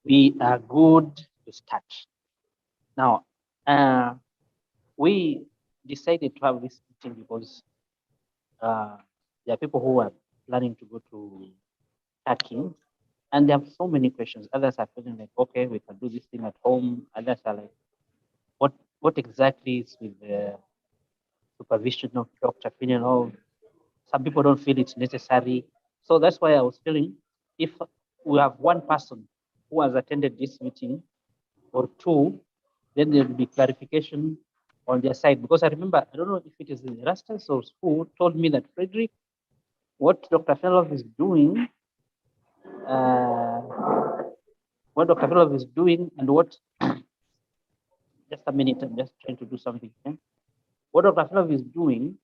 we are good to start. Now, we decided to have this meeting because there are people who are planning to go to Turkey, and they have so many questions. Others are feeling like, okay, we can do this thing at home. Others are like, what exactly is with the supervision of Dr. Filonov? Some people don't feel it's necessary. So that's why I was feeling if we have one person who has attended this meeting or two, then there will be clarification on their side. Because I remember, I don't know if it is the Rastas or who told me that Fredrick, what Dr. Filonov is doing, uh, what Dr. Filonov is doing, and what, just a minute, I'm just trying to do something. Okay? What Dr. Filonov is doing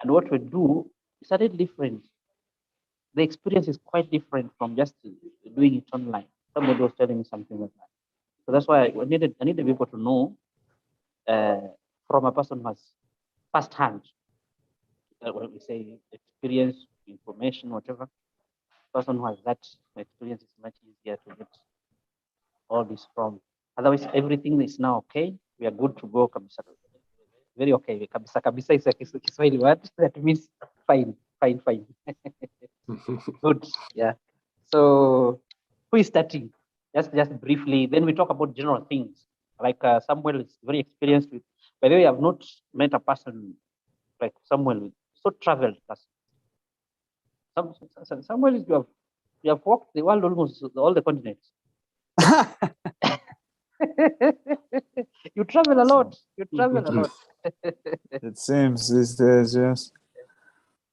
and what we do is a little different. The experience is quite different from just doing it online. Somebody was telling me something like that. So that's why I needed people to know from a person who has firsthand, when we say experience, information, whatever, person who has that experience is much easier to get all this from. Otherwise, everything is now okay. We are good to go. Kabisa. Very okay. Kabisa kabisa is a Kiswahili word that means fine, fine, fine. Good. Yeah. So who is starting? Just briefly. Then we talk about general things. Like Samuel is very experienced with. By the way, I've not met a person like Samuel with so traveled person. Samuel is you have walked the world almost all the continents. You travel a lot. You travel a lot. It seems these days, yes.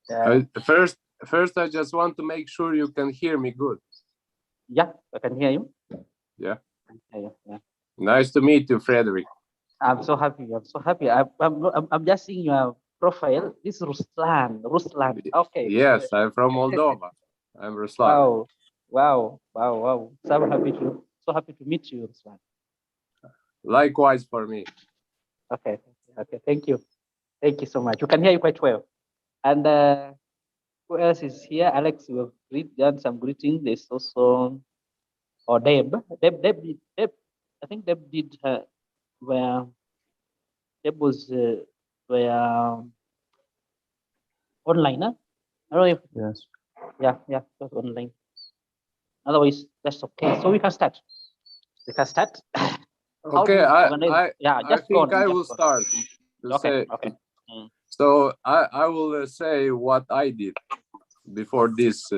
Yeah. First, I just want to make sure you can hear me good. Yeah, I can hear you. Yeah. I can hear you. Yeah. Nice to meet you, Fredrick. I'm so happy. I'm so happy. I'm just seeing your profile. This is Ruslan. Ruslan. Okay. Yes, I'm from Moldova. I'm Ruslan. Wow. Wow. Wow. Wow. So happy to meet you, Ruslan. Likewise for me. Okay. Okay. Thank you. Thank you so much. You can hear you quite well. And who else is here? Alex, you have done some greeting. There's also Deb. Deb. I think Deb did her where Deb was where online. Huh? I don't know if Yes. yeah, that's online. Otherwise, that's okay. So we can start. We can start. Okay, I think I will start. Okay. So I will say what I did before this,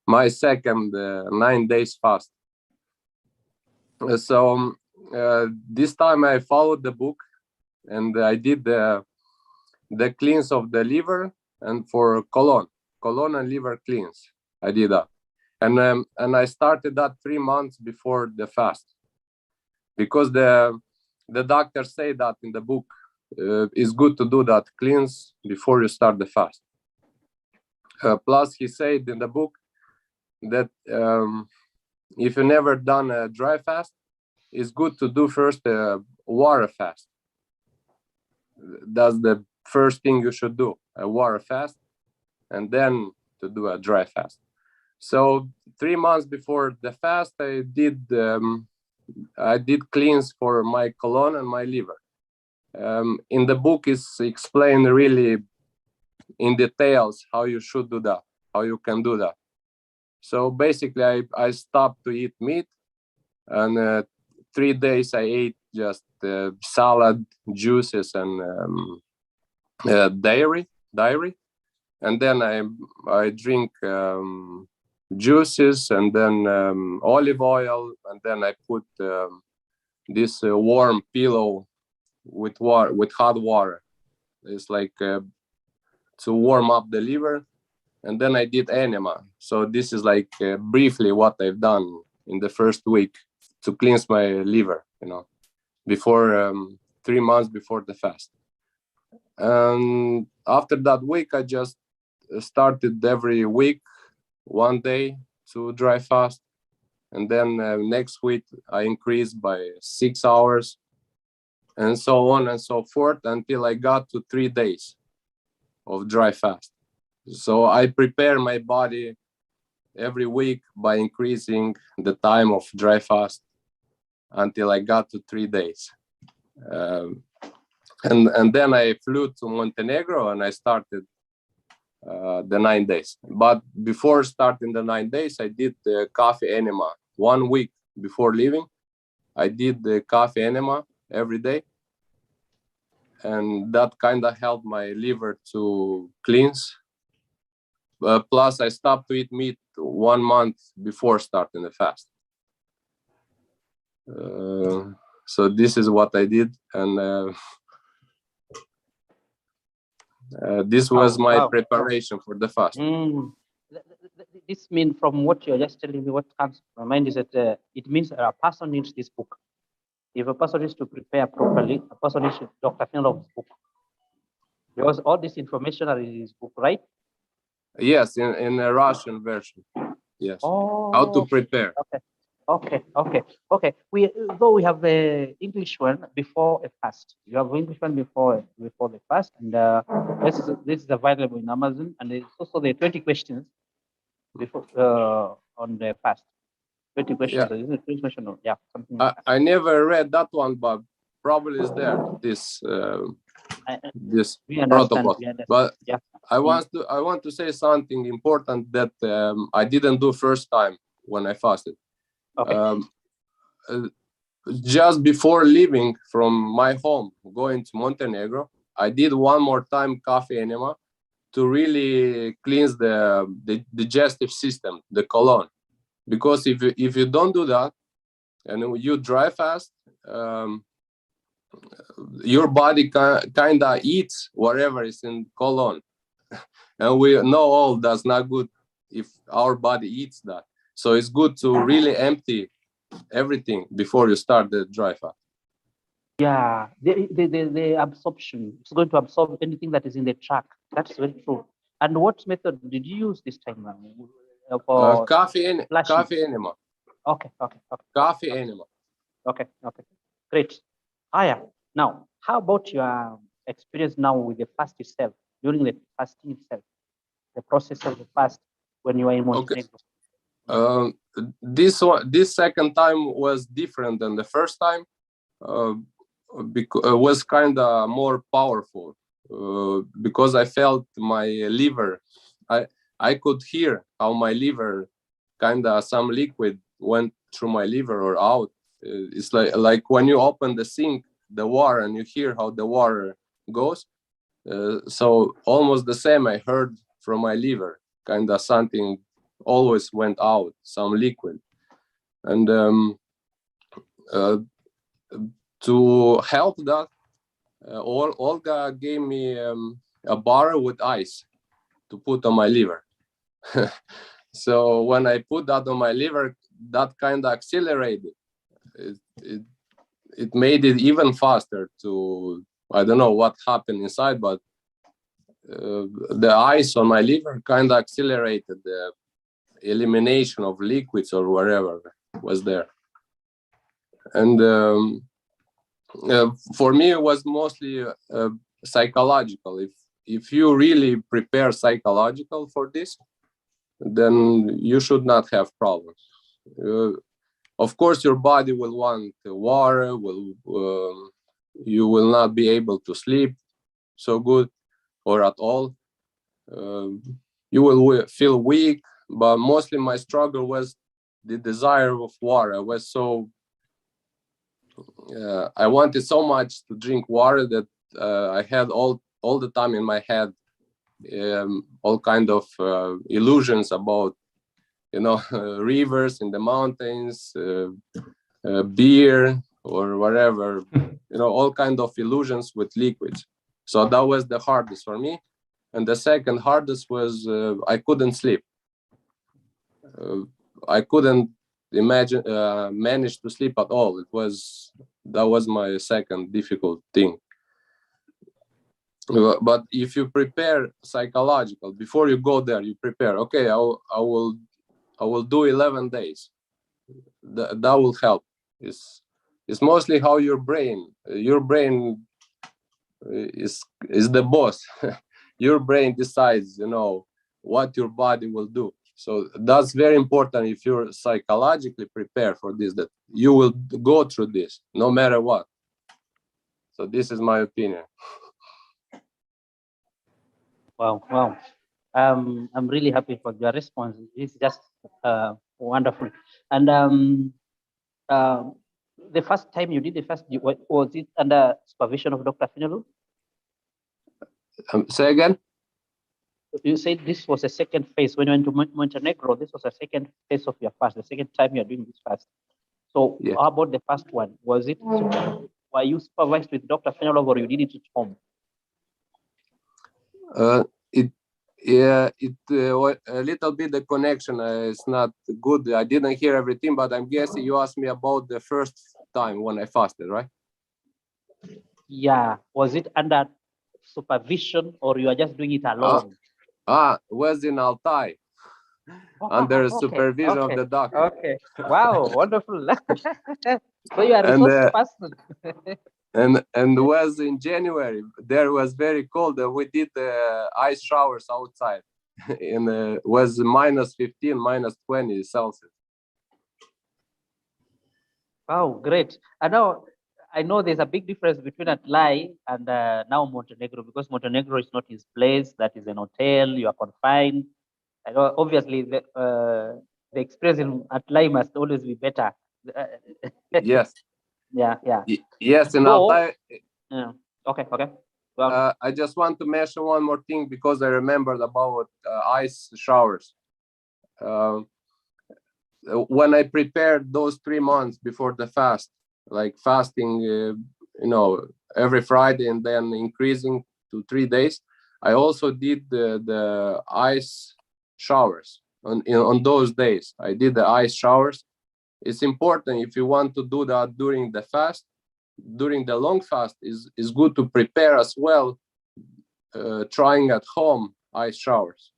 my second 9 days fast. So this time I followed the book and I did the cleanse of the liver and for colon and liver cleanse. I did that. And I started that 3 months before the fast because the doctors say that in the book it's good to do that cleanse before you start the fast. Plus, he said in the book that if you never done a dry fast, it's good to do first a water fast. That's the first thing you should do, a water fast, and then to do a dry fast. So 3 months before the fast, I did cleanse for my colon and my liver. In the book is explained really in details how you should do that, how you can do that. So basically, I stopped to eat meat, and 3 days I ate just salad, juices, and dairy, and then I drink juices and then olive oil, and then I put this warm pillow with hot water. It's like to warm up the liver, and then I did enema. So this is like briefly what I've done in the first week to cleanse my liver, before 3 months before the fast. And after that week, I just started every week 1 day to dry fast, and then next week I increased by 6 hours, and so on and so forth until I got to 3 days of dry fast. So I prepare my body every week by increasing the time of dry fast until I got to 3 days. And then I flew to Montenegro and I started the 9 days. But before starting the 9 days, I did the coffee enema 1 week before leaving. I did the coffee enema every day. And that kind of helped my liver to cleanse. Plus, I stopped to eat meat 1 month before starting the fast. So this is what I did. And this was my preparation for the fast. This means, from what you're just telling me, what comes to my mind is that it means a person needs this book. If a person is to prepare properly, a person needs Dr. Filonov's book. Because all this information are in his book, right? Yes, in a Russian version. Yes. Oh, how to prepare. Okay. Though we have the English one before a fast. You have English one before the fast, and this is available in Amazon, and there's also the 20 questions before on the fast. 20 questions. Yeah. Isn't it 20 questions? Yeah, something. I never read that one, but probably is there this protocol. But yeah. I want to say something important that I didn't do first time when I fasted. Okay. Just before leaving from my home, going to Montenegro, I did one more time coffee enema to really cleanse the digestive system, the colon. Because if you don't do that and you dry fast, your body kind of eats whatever is in colon. And we know all that's not good if our body eats that. So it's good to really empty everything before you start the dry fast. Yeah, the absorption. It's going to absorb anything that is in the tract. That's very true. And what method did you use this time for coffee enema. Okay. Coffee enema. Okay. Great. Aya, now, how about your experience now with the fast itself, during the fasting itself, the process of the fast when you were in Montenegro? Okay. This second time was different than the first time. Because it was kind of more powerful because I felt my liver. I could hear how my liver, kind of some liquid went through my liver or out. It's like when you open the sink, the water, and you hear how the water goes. So almost the same I heard from my liver, kind of something always went out, some liquid. And to help that, Olga gave me a bar with ice to put on my liver. So when I put that on my liver, that kind of accelerated. It made it even faster to, I don't know what happened inside, but the ice on my liver kind of accelerated the elimination of liquids or whatever was there. And for me, it was mostly psychological. If you really prepare psychological for this, then you should not have problems. Of course, your body will want water. You will not be able to sleep so good or at all. You will feel weak. But mostly my struggle was the desire of water. I was so I wanted so much to drink water that I had all the time in my head all kind of illusions about, rivers in the mountains, beer or whatever, all kind of illusions with liquids. So that was the hardest for me. And the second hardest was I couldn't sleep. I couldn't manage to sleep at all. That was my second difficult thing. But if you prepare psychological before you go there, you prepare. Okay, I will do 11 days. That will help. It's mostly how your brain is the boss. Your brain decides, what your body will do. So that's very important if you're psychologically prepared for this, that you will go through this no matter what. So this is my opinion. Wow, wow. I'm really happy for your response. It's just wonderful. And the first time you did the first, was it under supervision of Dr. Filonov? Say again? You said this was a second phase when you went to Montenegro. This was a second phase of your fast, the second time you're doing this fast. So Yeah. how about the first one? Was it, were you supervised with Dr. Filonov or you did it at home? A little bit the connection is not good. I didn't hear everything, but I'm guessing you asked me about the first time when I fasted, right? Yeah. Was it under supervision or you are just doing it alone? Was in Altai under supervision of the doctor. Okay. Wow, wonderful. So you are a And, resource person. and was in January. There was very cold. We did ice showers outside. And was minus 15, minus 20 Celsius. Wow, great. I know there's a big difference between Atlai and now Montenegro, because Montenegro is not his place. That is an hotel. You are confined. I know obviously the experience in Atlai must always be better. Yes. Yeah. Yes, in So, Altai. yeah. Okay. Well, I just want to mention one more thing because I remembered about ice showers. When I prepared those 3 months before the fast, like fasting, every Friday and then increasing to 3 days, I also did the ice showers on those days. I did the ice showers. It's important if you want to do that during the fast. During the long fast is good to prepare as well, trying at home ice showers,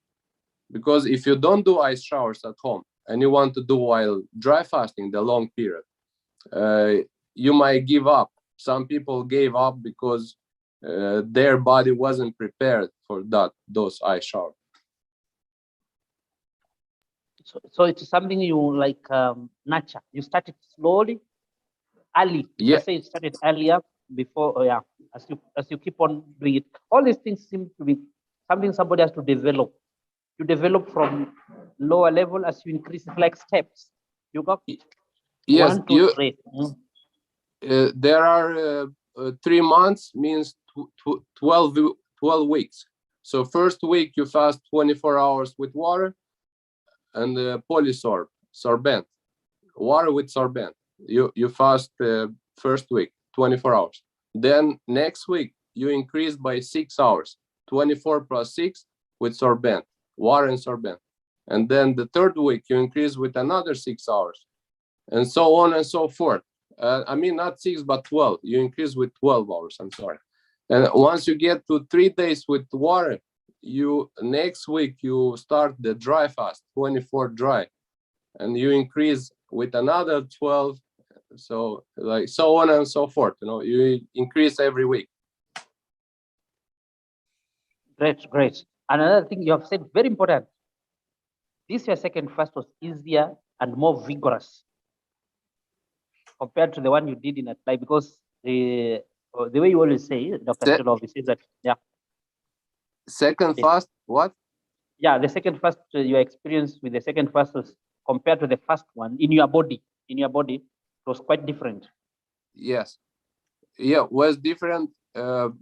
because if you don't do ice showers at home and you want to do while dry fasting the long period, you might give up. Some people gave up because their body wasn't prepared for those ice showers. so it's something you like nurture. You started slowly, early. Yeah. I say you started earlier before. Oh yeah, as you keep on doing it, all these things seem to be something somebody has to develop. You develop from lower level as you increase it, like steps. You got yes, 1, 2, 3. There are 3 months means 12 weeks. So first week you fast 24 hours with water and sorbent, water with sorbent. You fast first week 24 hours. Then next week you increase by 6 hours, 24 plus 6 with sorbent, water and sorbent. And then the third week you increase with another 6 hours, and so on and so forth. I mean, not 6, but 12. You increase with 12 hours, I'm sorry. And once you get to 3 days with water, next week you start the dry fast, 24 dry, and you increase with another 12. So like so on and so forth, you increase every week. Great. Another thing you have said, very important. This your second fast was easier and more vigorous compared to the one you did in Atlai, because the way you always say, Dr. Filonov, says that, yeah. Second fast, what? Yeah, the second fast, your experience with the second fast was compared to the first one in your body, it was quite different. Yes. Yeah, was different. Was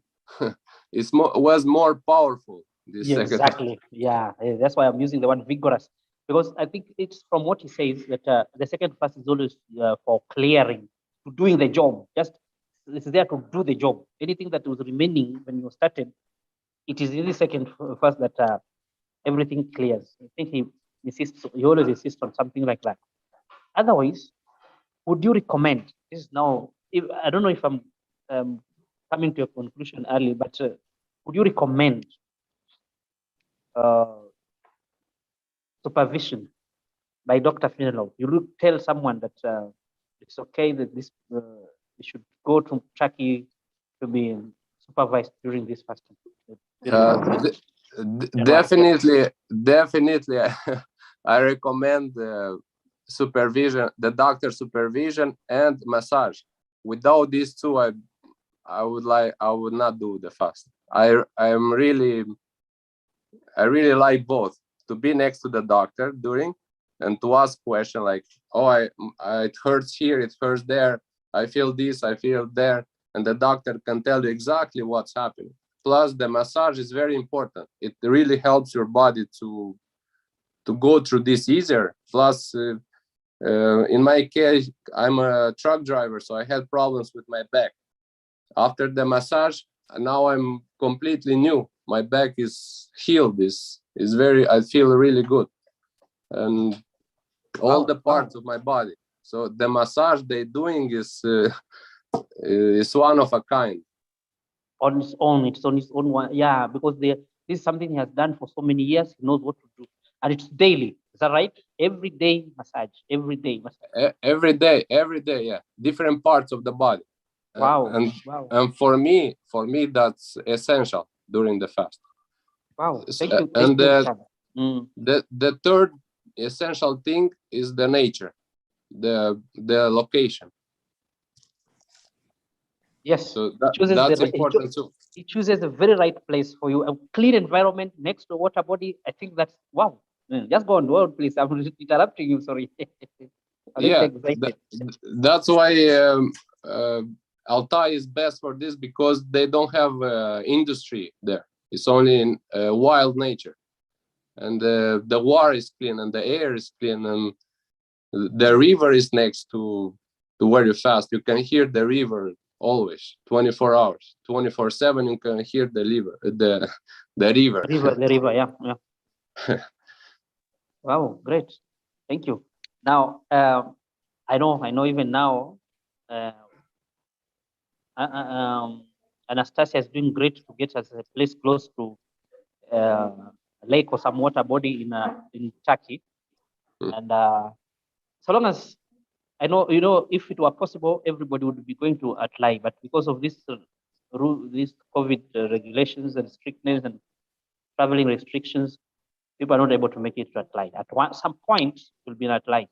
more powerful. Exactly. Yeah, that's why I'm using the word vigorous, because I think it's from what he says that the second fast is always for clearing, to doing the job. Just it's there to do the job. Anything that was remaining when you started, it is in the second fast that everything clears. I think he always insists on something like that. Otherwise, would you recommend? This is now. I don't know if I'm coming to a conclusion early, but would you recommend supervision by Dr. Filonov? You would tell someone that it's okay that this they should go to Turkey to be supervised during this fasting. Definitely. I recommend supervision, the doctor supervision and massage. Without these two, I would not do the fast. I really like both, to be next to the doctor during and to ask question like, oh, it hurts here, it hurts there, I feel this, I feel there, and the doctor can tell you exactly what's happening. Plus, the massage is very important. It really helps your body to go through this easier. Plus, in my case, I'm a truck driver, so I had problems with my back. After the massage, now I'm completely new. My back is healed. Is very. I feel really good, and all the parts of my body. So the massage they're doing is one of a kind. On its own, it's on its own one. Yeah, because this is something he has done for so many years. He knows what to do, and it's daily. Is that right? Every day massage. Every day massage. Every day. Yeah, different parts of the body. Wow. And for me, that's essential during the fast. Wow. Thank you. And the third essential thing is the nature, the location. Yes. So that's important too. He chooses the very right place for you. A clean environment next to a water body. I think that's wow. Just go on, please. I'm interrupting you. Sorry. Yeah, that's why Altai is best for this, because they don't have industry there. It's only in wild nature, and the water is clean and the air is clean, and the river is next to where you fast. You can hear the river always, 24 hours, 24/7. You can hear the river, the river. The river, yeah. Wow, great. Thank you. Now, I know even now, Anastasia is doing great to get us a place close to a lake or some water body in Turkey. And so long as I know, if it were possible, everybody would be going to Atlai, but because of this these COVID regulations and strictness and traveling restrictions, people are not able to make it to Atlai. At some point, it will be in Atlai.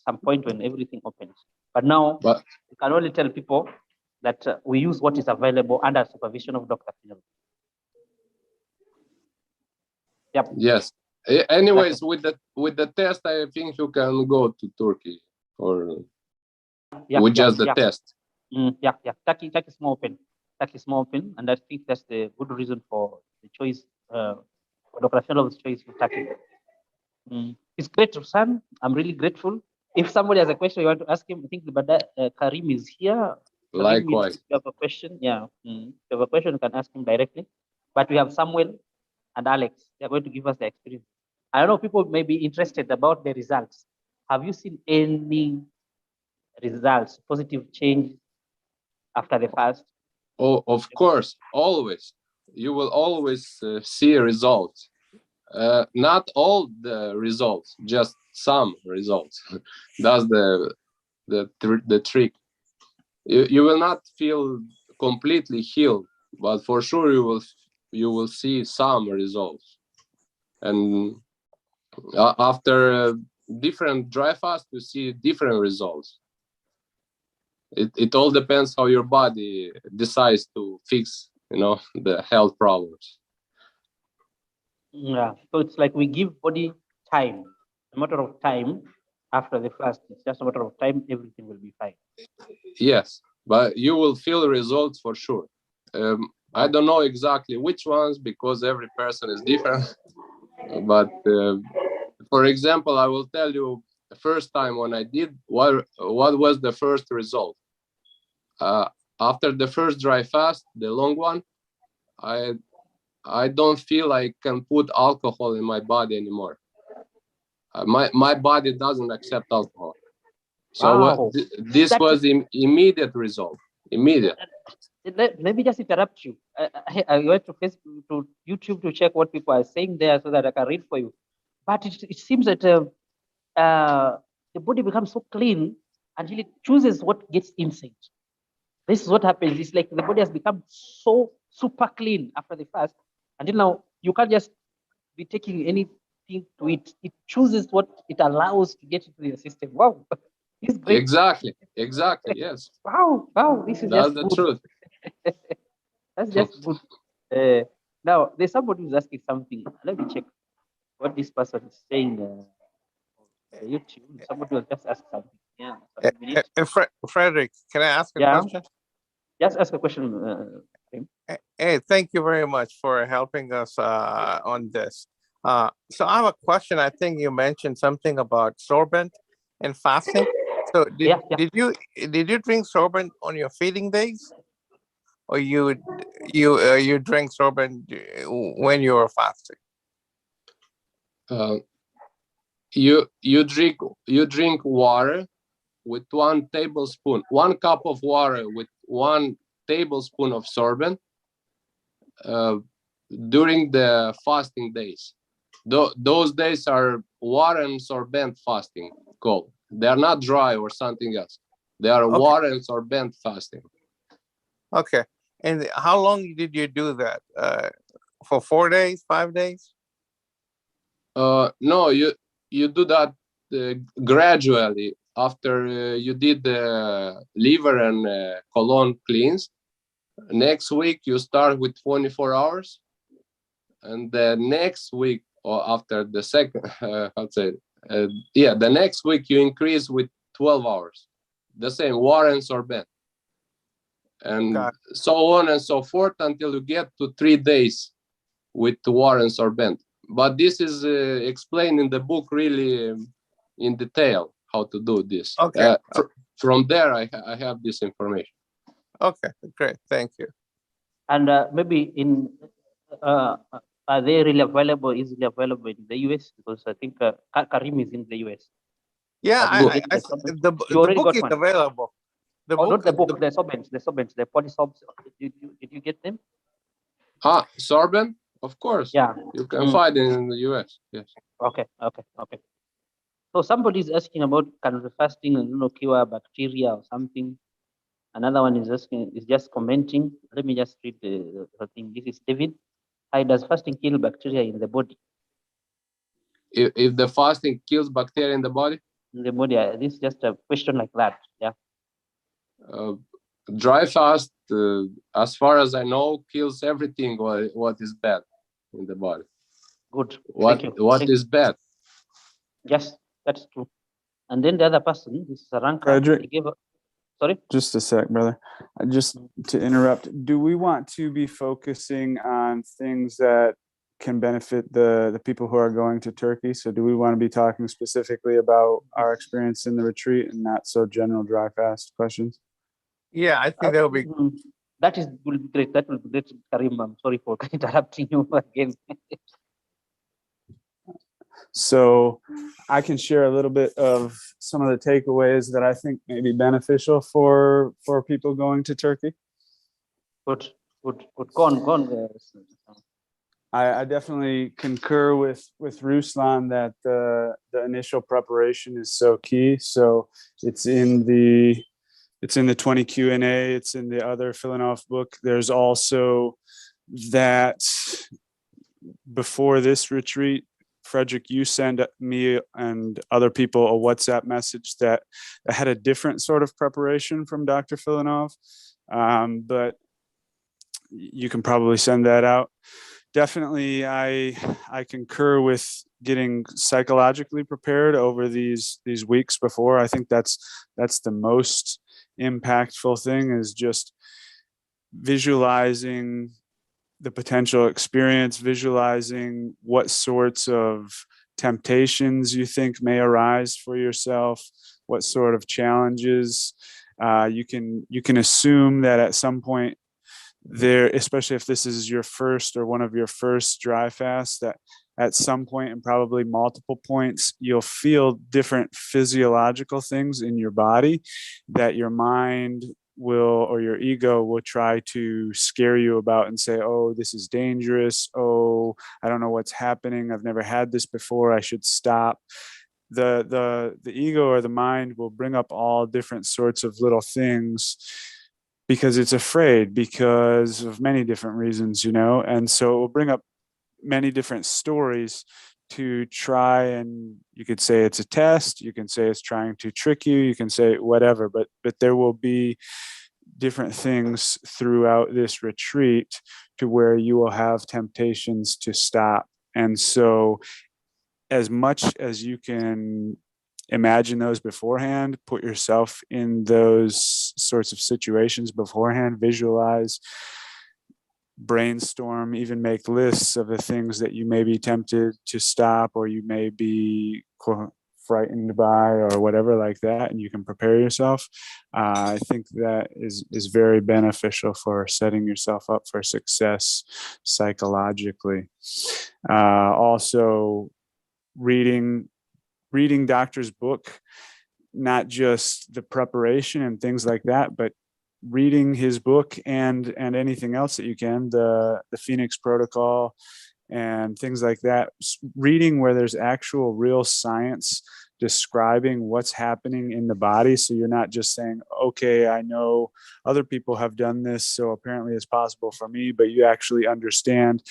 Some point when everything opens. But now, we can only tell people that we use what is available under supervision of Dr. Filonov. Yep. Yes. Anyways, with the test, I think you can go to Turkey or with just the test. Turkey is more open. Turkey is more open, and I think that's the good reason for the choice, for Dr. Filonov's choice for Turkey. It's great, Ruslan. I'm really grateful. If somebody has a question you want to ask him, I think Karim is here. Likewise. If you have a question, if you have a question, you can ask him directly. But we have Samuel and Alex. They're going to give us the experience. I don't know, people may be interested about the results. Have you seen any results, positive change after the fast? Oh, of course, always. You will always see results. Not all the results, just some results. That's the trick. You will not feel completely healed, but for sure you will see some results. And after different dry fast, you see different results. It all depends how your body decides to fix, the health problems. Yeah, so it's like we give body time, a matter of time. After the fast, it's just a matter of time, everything will be fine. Yes, but you will feel results for sure. I don't know exactly which ones, because every person is different. But for example, I will tell you the first time when I did, what was the first result. After the first dry fast, the long one, I don't feel I can put alcohol in my body anymore. My body doesn't accept alcohol. So this was the immediate result. Immediate. Let me just interrupt you. I went to Facebook, to YouTube to check what people are saying there so that I can read for you. But it seems that the body becomes so clean until it chooses what gets inside. This is what happens. It's like the body has become so super clean after the fast. Until now, you can't just be taking any thing to it. It chooses what it allows to get into your system. Wow, it's great. Exactly. Yes. Wow, this is That's just the good. truth. That's just good. Now, there's somebody who's asking something. Let me check what this person is saying. YouTube. Somebody will just ask something. Yeah. So a minute. Fredrick, can I ask a Yeah. question? Just ask a question. Hey, thank you very much for helping us on this. So I have a question. I think you mentioned something about sorbent and fasting. So Yeah. did you drink sorbent on your feeding days, or you drink sorbent when you were fasting? You drink water with 1 tablespoon, 1 cup of water with 1 tablespoon of sorbent during the fasting days. Those days are water and sorbent fasting called. They are not dry or something else. They are Okay. water and sorbent fasting. Okay. And how long did you do that? For 4 days, 5 days? No, you do that gradually after you did the liver and colon cleanse. Next week you start with 24 hours, and the next week or after the second, the next week you increase with 12 hours. The same water and sorbent, and so on and so forth until you get to 3 days with water and sorbent. But this is explained in the book really in detail how to do this. Okay. From there, I have this information. Okay, great. Thank you. And maybe are they really easily available in the US? Because I think Karim is in the US. Yeah, the book is one. available. Not the book, the sorbents, the polysorbs. Did you get them? Sorbent? Of course. Yeah. You can find it in the US. Yes. Okay. So somebody is asking about can the fasting cure bacteria or something. Another one is just commenting. Let me just read the thing. This is David. How does fasting kill bacteria in the body? If the fasting kills bacteria in the body? In the body, this is just a question like that. Yeah. Dry fast, as far as I know, kills everything what is bad in the body. Good. What is bad? Yes, that's true. And then the other person, this is Saranka. Fredrick, sorry? Just a sec, brother. Just to interrupt, do we want to be focusing on things that can benefit the people who are going to Turkey? So do we want to be talking specifically about our experience in the retreat and not so general dry fast questions? Yeah, I think that will be. Will be great. That will be great, Karim. I'm sorry for interrupting you again. So I can share a little bit of some of the takeaways that I think may be beneficial for people going to Turkey. Good. Go on. I definitely concur with Ruslan that the initial preparation is so key. So it's in the 20 Q&A. It's in the other Filonov book. There's also that before this retreat, Fredrick, you send me and other people a WhatsApp message that had a different sort of preparation from Dr. Filonov, but you can probably send that out. Definitely, I concur with getting psychologically prepared over these weeks before. I think that's the most impactful thing, is just visualizing the potential experience, visualizing what sorts of temptations you think may arise for yourself, what sort of challenges. You can assume that at some point there, especially if this is your first or one of your first dry fasts, that at some point and probably multiple points, you'll feel different physiological things in your body that your mind will, or your ego will try to scare you about and say, oh, this is dangerous. Oh, I don't know what's happening. I've never had this before. I should stop. The ego or the mind will bring up all different sorts of little things because it's afraid, because of many different reasons, and so it will bring up many different stories to try, and you could say it's a test, you can say it's trying to trick you, you can say whatever, but there will be different things throughout this retreat to where you will have temptations to stop. And so as much as you can imagine those beforehand, put yourself in those sorts of situations beforehand, visualize, brainstorm, even make lists of the things that you may be tempted to stop, or you may be frightened by, or whatever like that, and you can prepare yourself. I think that is very beneficial for setting yourself up for success psychologically. Also, reading doctor's book, not just the preparation and things like that, but reading his book and anything else that you can, the Phoenix Protocol and things like that. Reading where there's actual real science describing what's happening in the body. So you're not just saying, okay, I know other people have done this, so apparently it's possible for me, but you actually understand,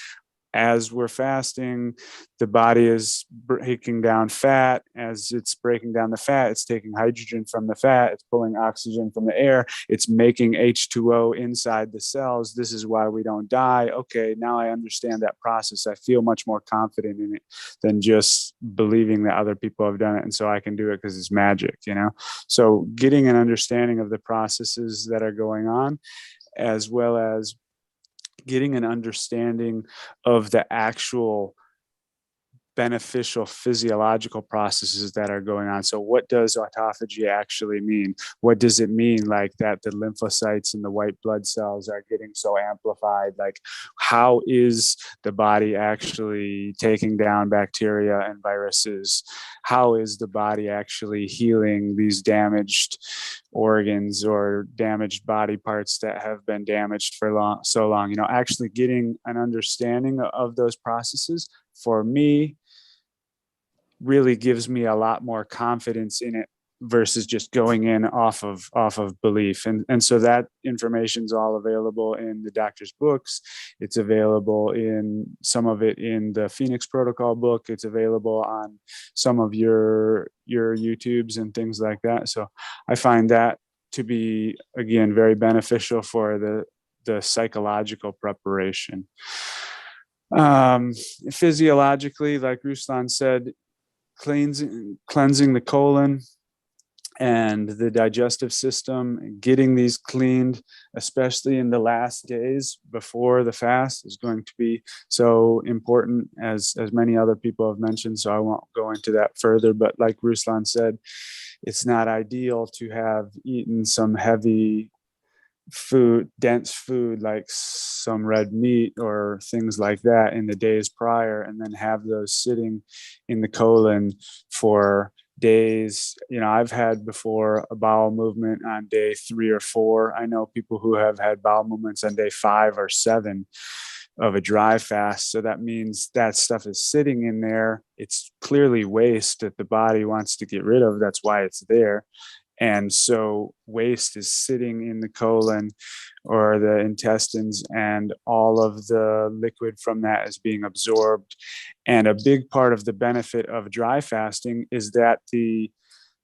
as we're fasting, the body is breaking down fat. As it's breaking down the fat, it's taking hydrogen from the fat, it's pulling oxygen from the air, it's making H2O inside the cells. This is why we don't die. Okay, now I understand that process. I feel much more confident in it than just believing that other people have done it, and so I can do it because it's magic, you know? So getting an understanding of the processes that are going on, as well as getting an understanding of the actual beneficial physiological processes that are going on. So what does autophagy actually mean? What does it mean, like that the lymphocytes and the white blood cells are getting so amplified? Like, how is the body actually taking down bacteria and viruses? How is the body actually healing these damaged organs or damaged body parts that have been damaged for so long? You know, actually getting an understanding of those processes, for me, really gives me a lot more confidence in it versus just going in off of belief. And so that information is all available in the doctor's books. It's available in some of it in the Phoenix Protocol book. It's available on some of your YouTubes and things like that. So I find that to be, again, very beneficial for the psychological preparation. Physiologically, like Ruslan said, cleansing the colon and the digestive system, getting these cleaned, especially in the last days before the fast, is going to be so important, as many other people have mentioned. So I won't go into that further, but like Ruslan said, it's not ideal to have eaten some heavy food, dense food like some red meat or things like that in the days prior, and then have those sitting in the colon for days. You know, I've had before a bowel movement on day 3 or 4. I know people who have had bowel movements on day 5 or 7 of a dry fast. So that means that stuff is sitting in there. It's clearly waste that the body wants to get rid of. That's why it's there. And so waste is sitting in the colon or the intestines, and all of the liquid from that is being absorbed. And a big part of the benefit of dry fasting is that the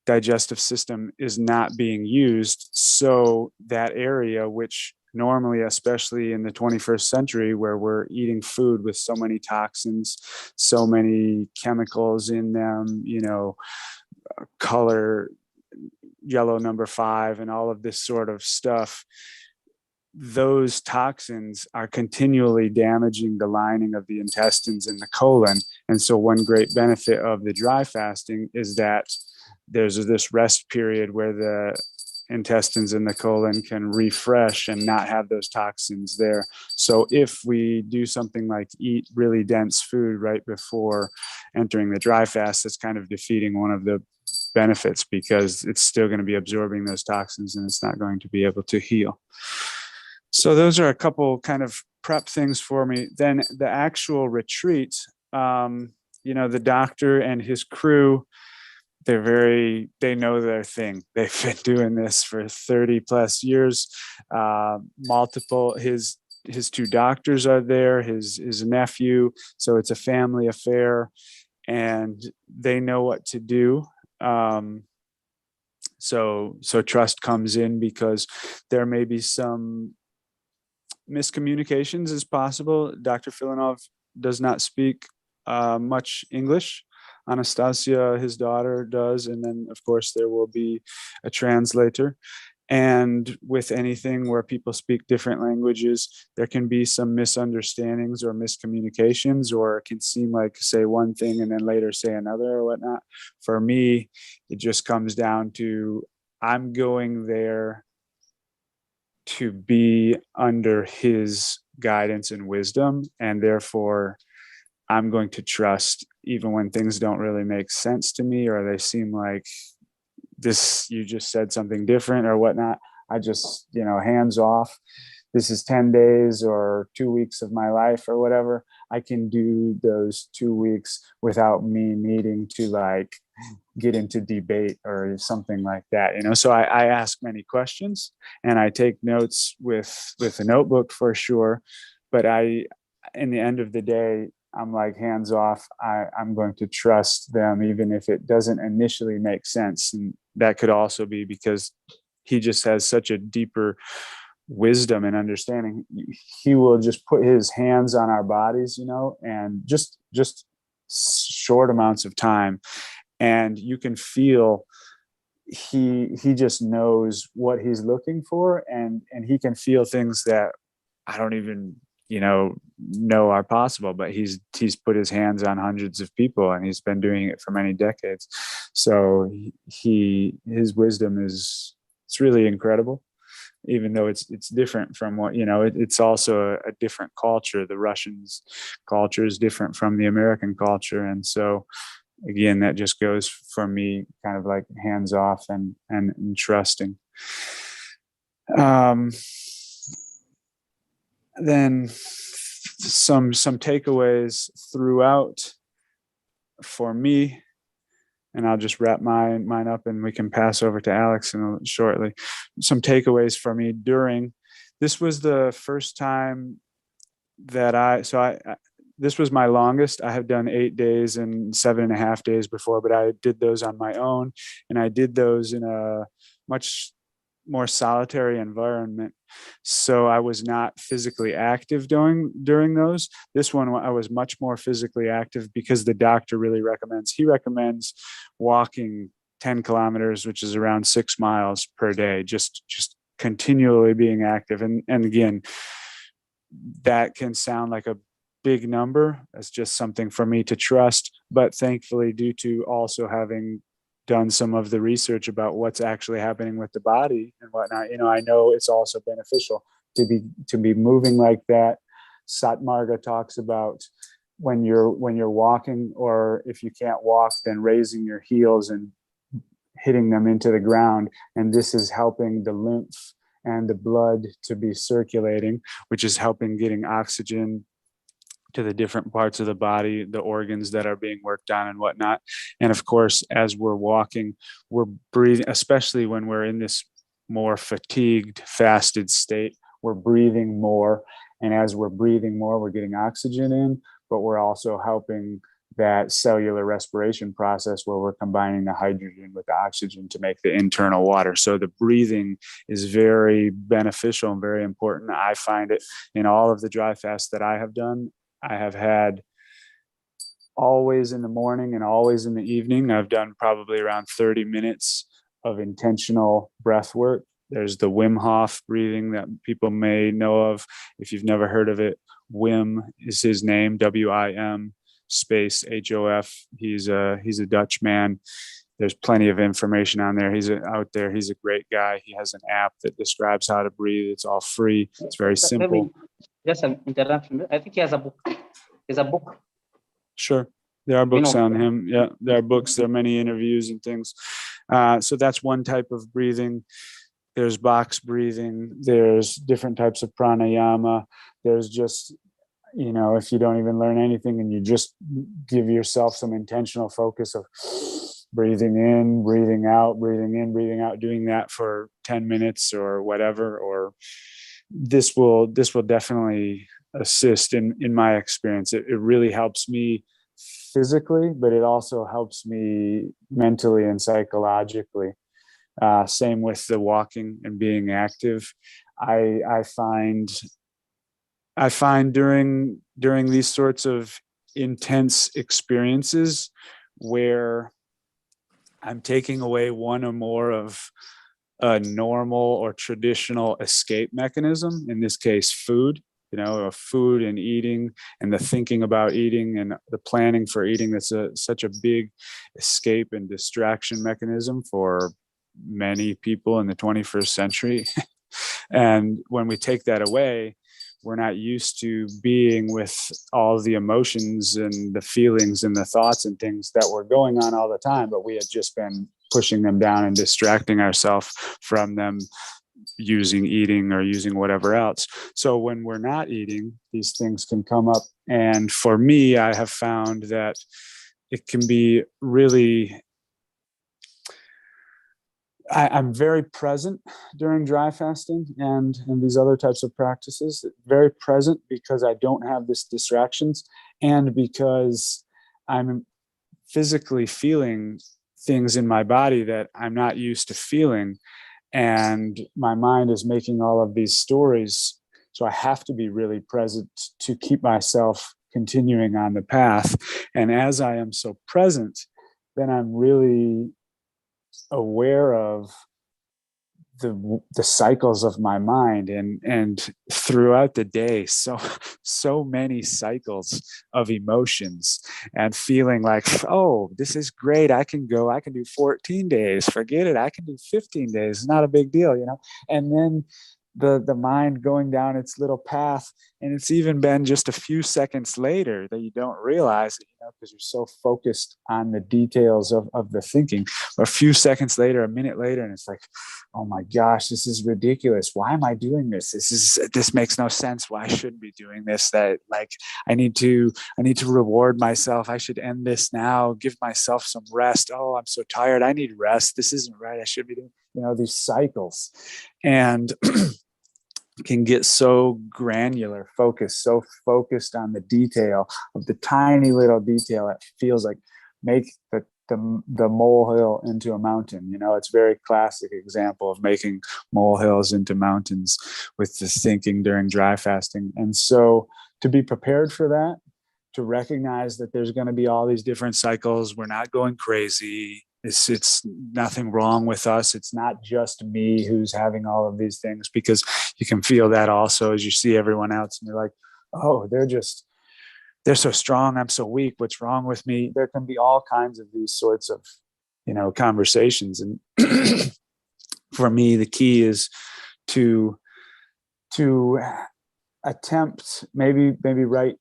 digestive system is not being used. So that area, which normally, especially in the 21st century, where we're eating food with so many toxins, so many chemicals in them, you know, color, yellow number 5 and all of this sort of stuff, those toxins are continually damaging the lining of the intestines and the colon. And so one great benefit of the dry fasting is that there's this rest period where the intestines and the colon can refresh and not have those toxins there. So if we do something like eat really dense food right before entering the dry fast, that's kind of defeating one of the benefits, because it's still going to be absorbing those toxins and it's not going to be able to heal. So those are a couple kind of prep things for me. Then the actual retreat, you know, the doctor and his crew, they know their thing. They've been doing this for 30 plus years. His 2 doctors are there, his nephew. So it's a family affair. and they know what to do. So trust comes in because there may be some miscommunications is possible. Dr. Filonov does not speak much English. Anastasia, his daughter, does. And then, of course, there will be a translator. And with anything where people speak different languages, there can be some misunderstandings or miscommunications, or it can seem like say one thing and then later say another or whatnot. For me, it just comes down to I'm going there to be under his guidance and wisdom, and therefore I'm going to trust even when things don't really make sense to me or they seem like this, you just said something different or whatnot. I just, hands off. This is 10 days or 2 weeks of my life or whatever. I can do those 2 weeks without me needing to get into debate or something like that, So I ask many questions and I take notes with a notebook for sure. But in the end of the day, I'm like hands off. I'm going to trust them, even if it doesn't initially make sense. And that could also be because he just has such a deeper wisdom and understanding. He will just put his hands on our bodies, and just short amounts of time. And you can feel he just knows what he's looking for, and he can feel things that I don't even know are possible, but he's put his hands on hundreds of people and he's been doing it for many decades. So his wisdom it's really incredible, even though it's different from what, it's also a different culture. The Russians culture is different from the American culture. And so again, that just goes for me kind of like hands off and trusting. Then some takeaways throughout for me, and I'll just wrap mine up and we can pass over to Alex shortly. Some takeaways for me this was the first time that this was my longest. I have done 8 days and 7.5 days before, but I did those on my own, and I did those in a much more solitary environment. So I was not physically active during those. This one, I was much more physically active because the doctor really recommends walking 10 kilometers, which is around 6 miles per day, just continually being active. And again, that can sound like a big number. That's just something for me to trust. But thankfully, due to also having done some of the research about what's actually happening with the body and whatnot, I know it's also beneficial to be moving like that. Satmarga talks about when you're walking, or if you can't walk, then raising your heels and hitting them into the ground. And this is helping the lymph and the blood to be circulating, which is helping getting oxygen to the different parts of the body, the organs that are being worked on and whatnot. And of course, as we're walking, we're breathing, especially when we're in this more fatigued, fasted state, we're breathing more. And as we're breathing more, we're getting oxygen in, but we're also helping that cellular respiration process where we're combining the hydrogen with the oxygen to make the internal water. So the breathing is very beneficial and very important. I find it in all of the dry fasts that I have done. I have had always in the morning and always in the evening. I've done probably around 30 minutes of intentional breath work. There's the Wim Hof breathing that people may know of. If you've never heard of it, Wim is his name, WIM space HOF. He's a Dutch man. There's plenty of information on there. He's out there. He's a great guy. He has an app that describes how to breathe. It's all free. It's very simple. Just an interruption. I think he has a book. There's a book. Sure. There are books on him. Yeah, there are books. There are many interviews and things. So that's one type of breathing. There's box breathing. There's different types of pranayama. There's just, if you don't even learn anything and you just give yourself some intentional focus of breathing in, breathing out, breathing in, breathing out, doing that for 10 minutes or whatever, or this will definitely assist in my experience. It really helps me physically, but it also helps me mentally and psychologically. Same with the walking and being active. I find during these sorts of intense experiences where I'm taking away one or more of a normal or traditional escape mechanism, in this case, food, food and eating and the thinking about eating and the planning for eating. That's such a big escape and distraction mechanism for many people in the 21st century. And when we take that away, we're not used to being with all the emotions and the feelings and the thoughts and things that were going on all the time, but we had just been pushing them down and distracting ourselves from them using eating or using whatever else. So when we're not eating, these things can come up. And for me, I have found that it can be really, I'm very present during dry fasting and these other types of practices, very present because I don't have this distractions and because I'm physically feeling things in my body that I'm not used to feeling. And my mind is making all of these stories. So I have to be really present to keep myself continuing on the path. And as I am so present, then I'm really aware of the cycles of my mind and throughout the day, so many cycles of emotions and feeling like, oh, this is great. I can do 14 days, forget it. I can do 15 days. It's not a big deal, and then the mind going down its little path. And it's even been just a few seconds later that you don't realize it, because you're so focused on the details of the thinking. Or a few seconds later, a minute later, and it's like, oh my gosh, this is ridiculous. Why am I doing this? This makes no sense. Why should I be doing this? That like, I need to reward myself. I should end this now, give myself some rest. Oh, I'm so tired. I need rest. This isn't right. I should be doing, these cycles. And can get so granular, so focused on the detail of the tiny little detail that feels like make the molehill into a mountain. It's a very classic example of making molehills into mountains with the thinking during dry fasting. And so to be prepared for that, to recognize that there's going to be all these different cycles, we're not going crazy. It's nothing wrong with us. It's not just me who's having all of these things, because you can feel that also as you see everyone else and you're like, oh, they're so strong. I'm so weak. What's wrong with me? There can be all kinds of these sorts of, conversations. And for me, the key is to attempt, maybe write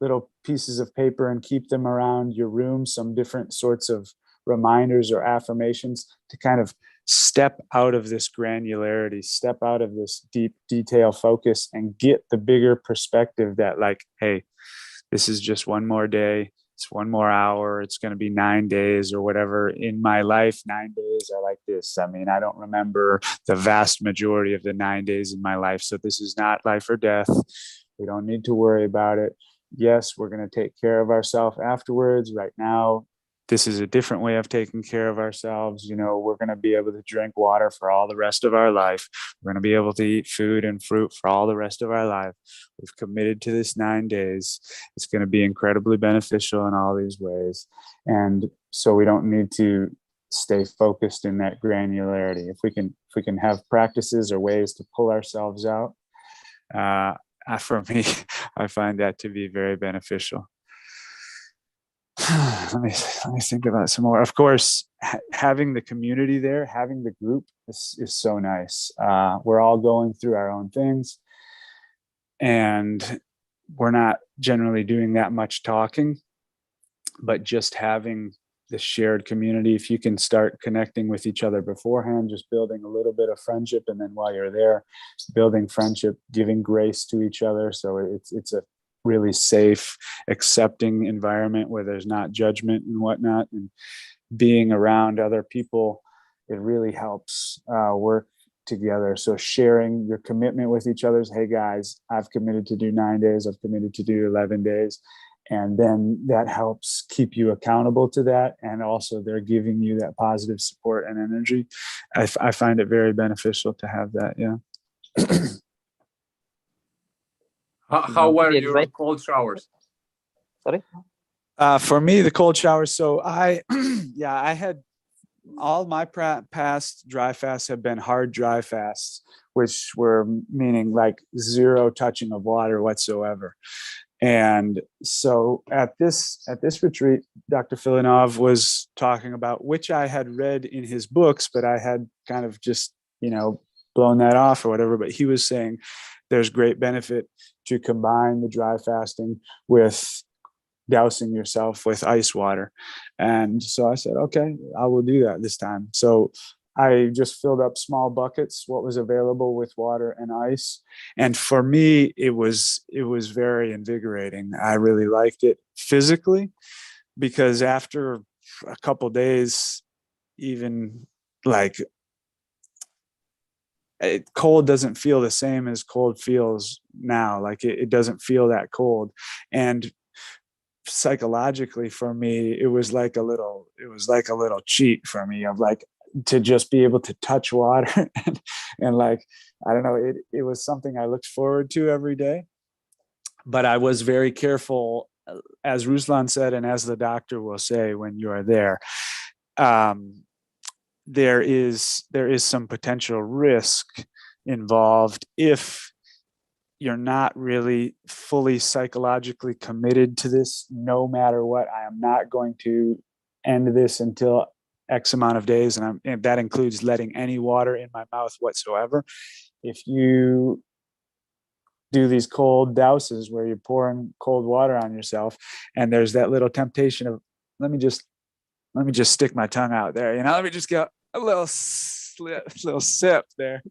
little pieces of paper and keep them around your room, some different sorts of reminders or affirmations to kind of step out of this granularity, step out of this deep detail focus and get the bigger perspective that like, hey, this is just one more day. It's one more hour. It's going to be 9 days or whatever in my life. 9 days are like this. I mean, I don't remember the vast majority of the 9 days in my life. So this is not life or death. We don't need to worry about it. Yes, we're going to take care of ourselves afterwards. Right now, this is a different way of taking care of ourselves. We're going to be able to drink water for all the rest of our life. We're going to be able to eat food and fruit for all the rest of our life. We've committed to this 9 days. It's going to be incredibly beneficial in all these ways. And so we don't need to stay focused in that granularity. If we can have practices or ways to pull ourselves out, for me, I find that to be very beneficial. Let me think about some more. Of course, having the community there, having the group is so nice. We're all going through our own things, and we're not generally doing that much talking, but just having the shared community, if you can start connecting with each other beforehand, just building a little bit of friendship, and then while you're there, building friendship, giving grace to each other. So it's a really safe, accepting environment where there's not judgment and whatnot, and being around other people, it really helps work together. So sharing your commitment with each other, hey guys, I've committed to do 9 days, I've committed to do 11 days. And then that helps keep you accountable to that. And also they're giving you that positive support and energy. I find it very beneficial to have that. Yeah. How were The your advice- cold showers? Sorry? For me, the cold showers. So I had all my past dry fasts have been hard dry fasts, which were meaning like zero touching of water whatsoever. And so at this retreat, Dr. Filonov was talking about, which I had read in his books, but I had kind of just, blown that off or whatever. But he was saying there's great benefit to combine the dry fasting with dousing yourself with ice water. And so I said, okay, I will do that this time. So I just filled up small buckets, what was available with water and ice. And for me, it was very invigorating. I really liked it physically, because after a couple days, even like cold doesn't feel the same as cold feels now. Like it doesn't feel that cold. And psychologically for me, it was like a little cheat for me of like, to just be able to touch water and like, I don't know, it was something I looked forward to every day. But I was very careful, as Ruslan said, and as the doctor will say when you are there, there is some potential risk involved if you're not really fully psychologically committed to this. No matter what, I am not going to end this until X amount of days, and that includes letting any water in my mouth whatsoever. If you do these cold douses where you're pouring cold water on yourself, and there's that little temptation of let me just stick my tongue out there, let me just get a little sip there,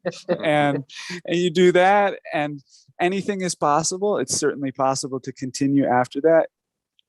and you do that, and anything is possible. It's certainly possible to continue after that.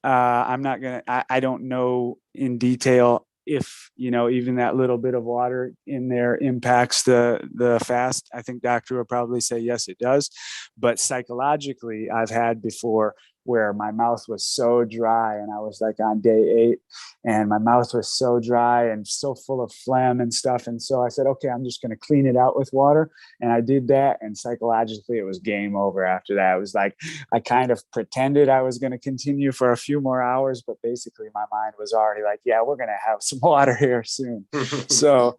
I don't know in detail if, even that little bit of water in there impacts the fast. I think doctor will probably say, yes, it does. But psychologically, I've had before where my mouth was so dry, and I was like on day 8, and my mouth was so dry and so full of phlegm and stuff. And so I said, okay, I'm just going to clean it out with water. And I did that. And psychologically, it was game over after that. It was like, I kind of pretended I was going to continue for a few more hours, but basically my mind was already like, yeah, we're going to have some water here soon. So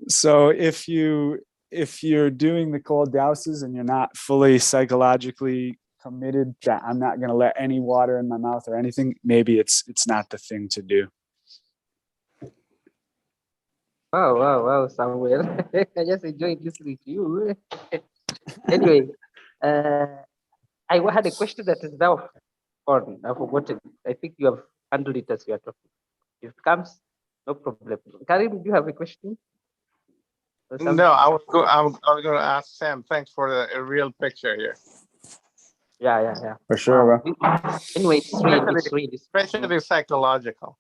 if you're doing the cold douses and you're not fully psychologically committed that I'm not going to let any water in my mouth or anything, maybe it's not the thing to do. Wow, Samuel. I just enjoyed listening to you. Anyway, I had a question that is now on. I've forgotten. I think you have handled it as you are talking. If it comes, no problem. Karim, do you have a question? No, I was going to ask Sam. Thanks for the real picture here. Yeah. For sure, bro. Anyway, it's really Especially psychological.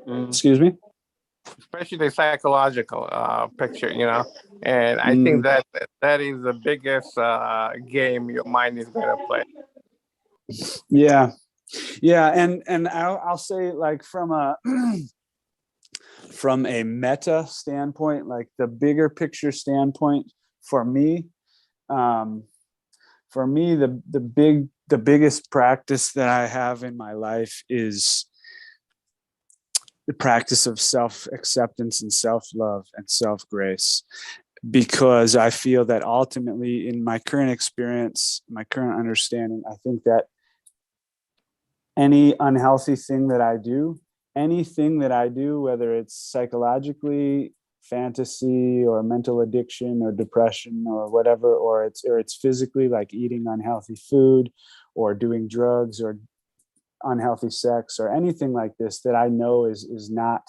Excuse me? Especially the psychological picture, and I think that is the biggest game your mind is going to play. Yeah, and I'll say, like, from a meta standpoint, like the bigger picture standpoint, for me, the biggest practice that I have in my life is the practice of self-acceptance and self-love and self-grace, because I feel that ultimately, in my current experience, my current understanding, I think that any unhealthy thing that I do, anything that I do, whether it's psychologically, fantasy, or mental addiction, or depression, or whatever, or it's physically, like eating unhealthy food or doing drugs or unhealthy sex or anything like this that I know is not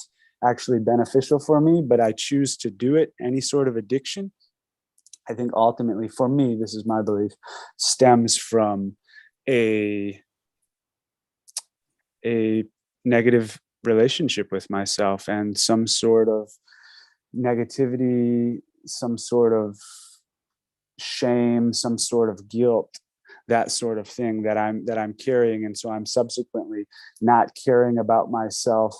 actually beneficial for me, but I choose to do it, any sort of addiction, I think ultimately, for me, this is my belief, stems from a negative relationship with myself and some sort of negativity, some sort of shame, some sort of guilt that sort of thing that I'm carrying. And so I'm subsequently not caring about myself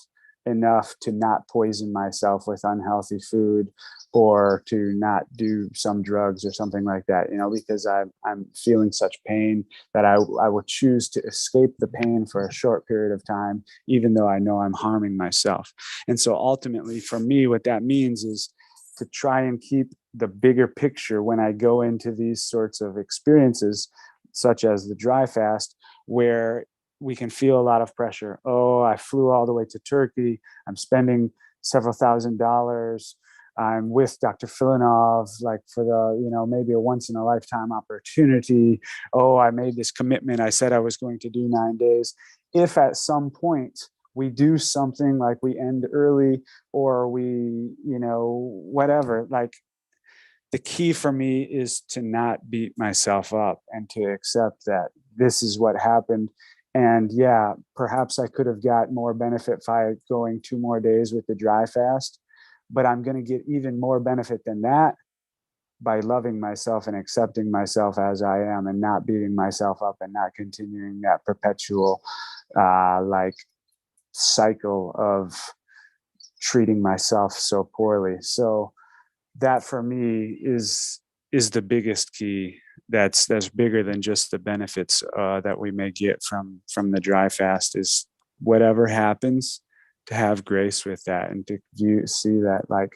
enough to not poison myself with unhealthy food or to not do some drugs or something like that, because I'm feeling such pain that I will choose to escape the pain for a short period of time, even though I know I'm harming myself. And so ultimately for me, what that means is to try and keep the bigger picture when I go into these sorts of experiences, such as the dry fast, where we can feel a lot of pressure. Oh, I flew all the way to Turkey. I'm spending several $1,000s. I'm with Dr. Filonov, like for the, maybe a once in a lifetime opportunity. Oh, I made this commitment. I said I was going to do 9 days. If at some point we do something like we end early or we, whatever, like the key for me is to not beat myself up and to accept that this is what happened. And yeah, perhaps I could have got more benefit by going 2 more days with the dry fast, but I'm going to get even more benefit than that by loving myself and accepting myself as I am and not beating myself up and not continuing that perpetual cycle of treating myself so poorly. So that for me is the biggest key. That's bigger than just the benefits that we may get from the dry fast, is whatever happens, to have grace with that and to see that like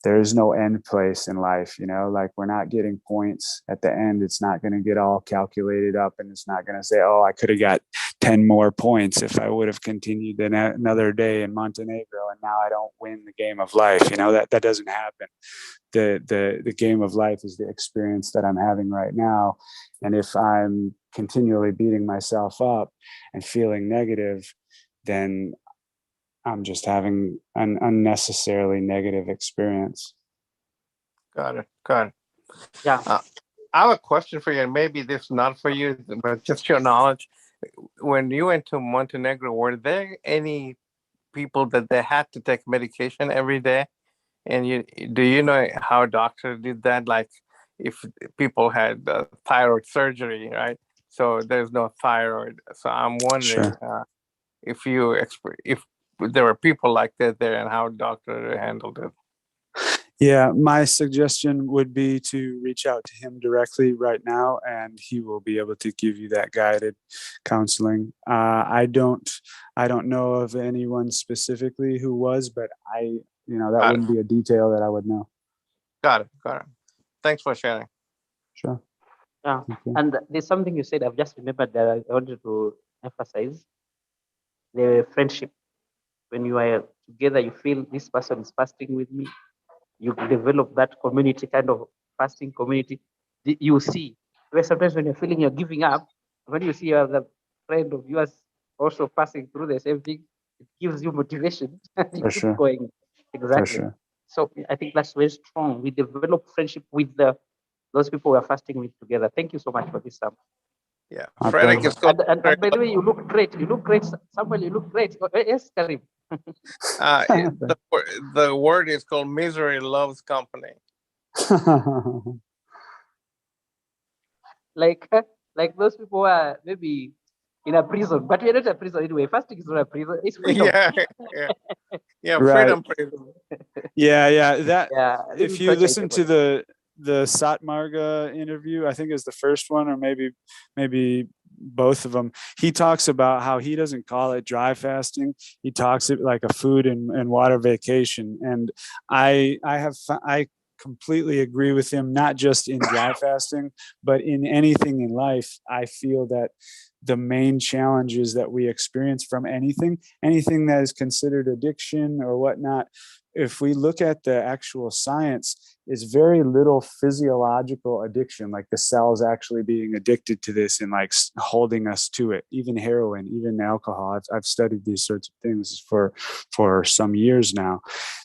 there's no end place in life, like we're not getting points at the end. It's not going to get all calculated up and it's not going to say, oh, I could have got 10 more points if I would have continued another day in Montenegro and now I don't win the game of life. That doesn't happen. The game of life is the experience that I'm having right now. And if I'm continually beating myself up and feeling negative, then I'm just having an unnecessarily negative experience. Got it. Yeah. I have a question for you, and maybe this is not for you, but just your knowledge. When you went to Montenegro, were there any people that they had to take medication every day? And do you know how doctors did that? Like if people had thyroid surgery, right? So there's no thyroid. So I'm wondering if there were people like that there and how doctor handled it. Yeah, my suggestion would be to reach out to him directly right now, and he will be able to give you that guided counseling. I don't know of anyone specifically who was, but that wouldn't be a detail that I would know. Got it. Thanks for sharing. Sure. Yeah. Okay. And there's something you said, I've just remembered that I wanted to emphasize: the friendship. When you are together, you feel this person is fasting with me. You develop that community, kind of fasting community. You see, where sometimes when you're feeling you're giving up, when you see the friend of yours also passing through the same thing, it gives you motivation to keep going. Exactly. For sure. So I think that's very strong. We develop friendship with those people we are fasting with together. Thank you so much for this. Yeah, Fredrick is good. And by the way, you look great. You look great, Samuel. You look great. Yes, Karim. The word is called misery loves company. like those people are maybe in a prison, but we're not a prison anyway. Fasting is not a prison. It's freedom. Yeah, freedom prison. Yeah. If you listen to the Satmarga interview, I think is the first one, or maybe both of them, he talks about how he doesn't call it dry fasting. He talks it like a food and water vacation. And I completely agree with him, not just in dry fasting, but in anything in life. I feel that the main challenges that we experience from anything that is considered addiction or whatnot, if we look at the actual science, is very little physiological addiction, like the cells actually being addicted to this and like holding us to it. Even heroin, even alcohol. I've studied these sorts of things for some years now.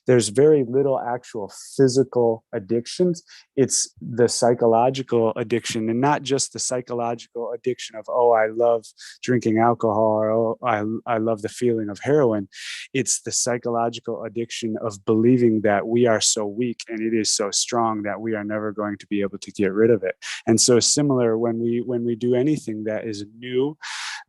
There's very little actual physical addictions. It's the psychological addiction, and not just the psychological addiction of, oh, I love drinking alcohol, or oh, I love the feeling of heroin. It's the psychological addiction of of believing that we are so weak and it is so strong that we are never going to be able to get rid of it. And so similar when we do anything that is new,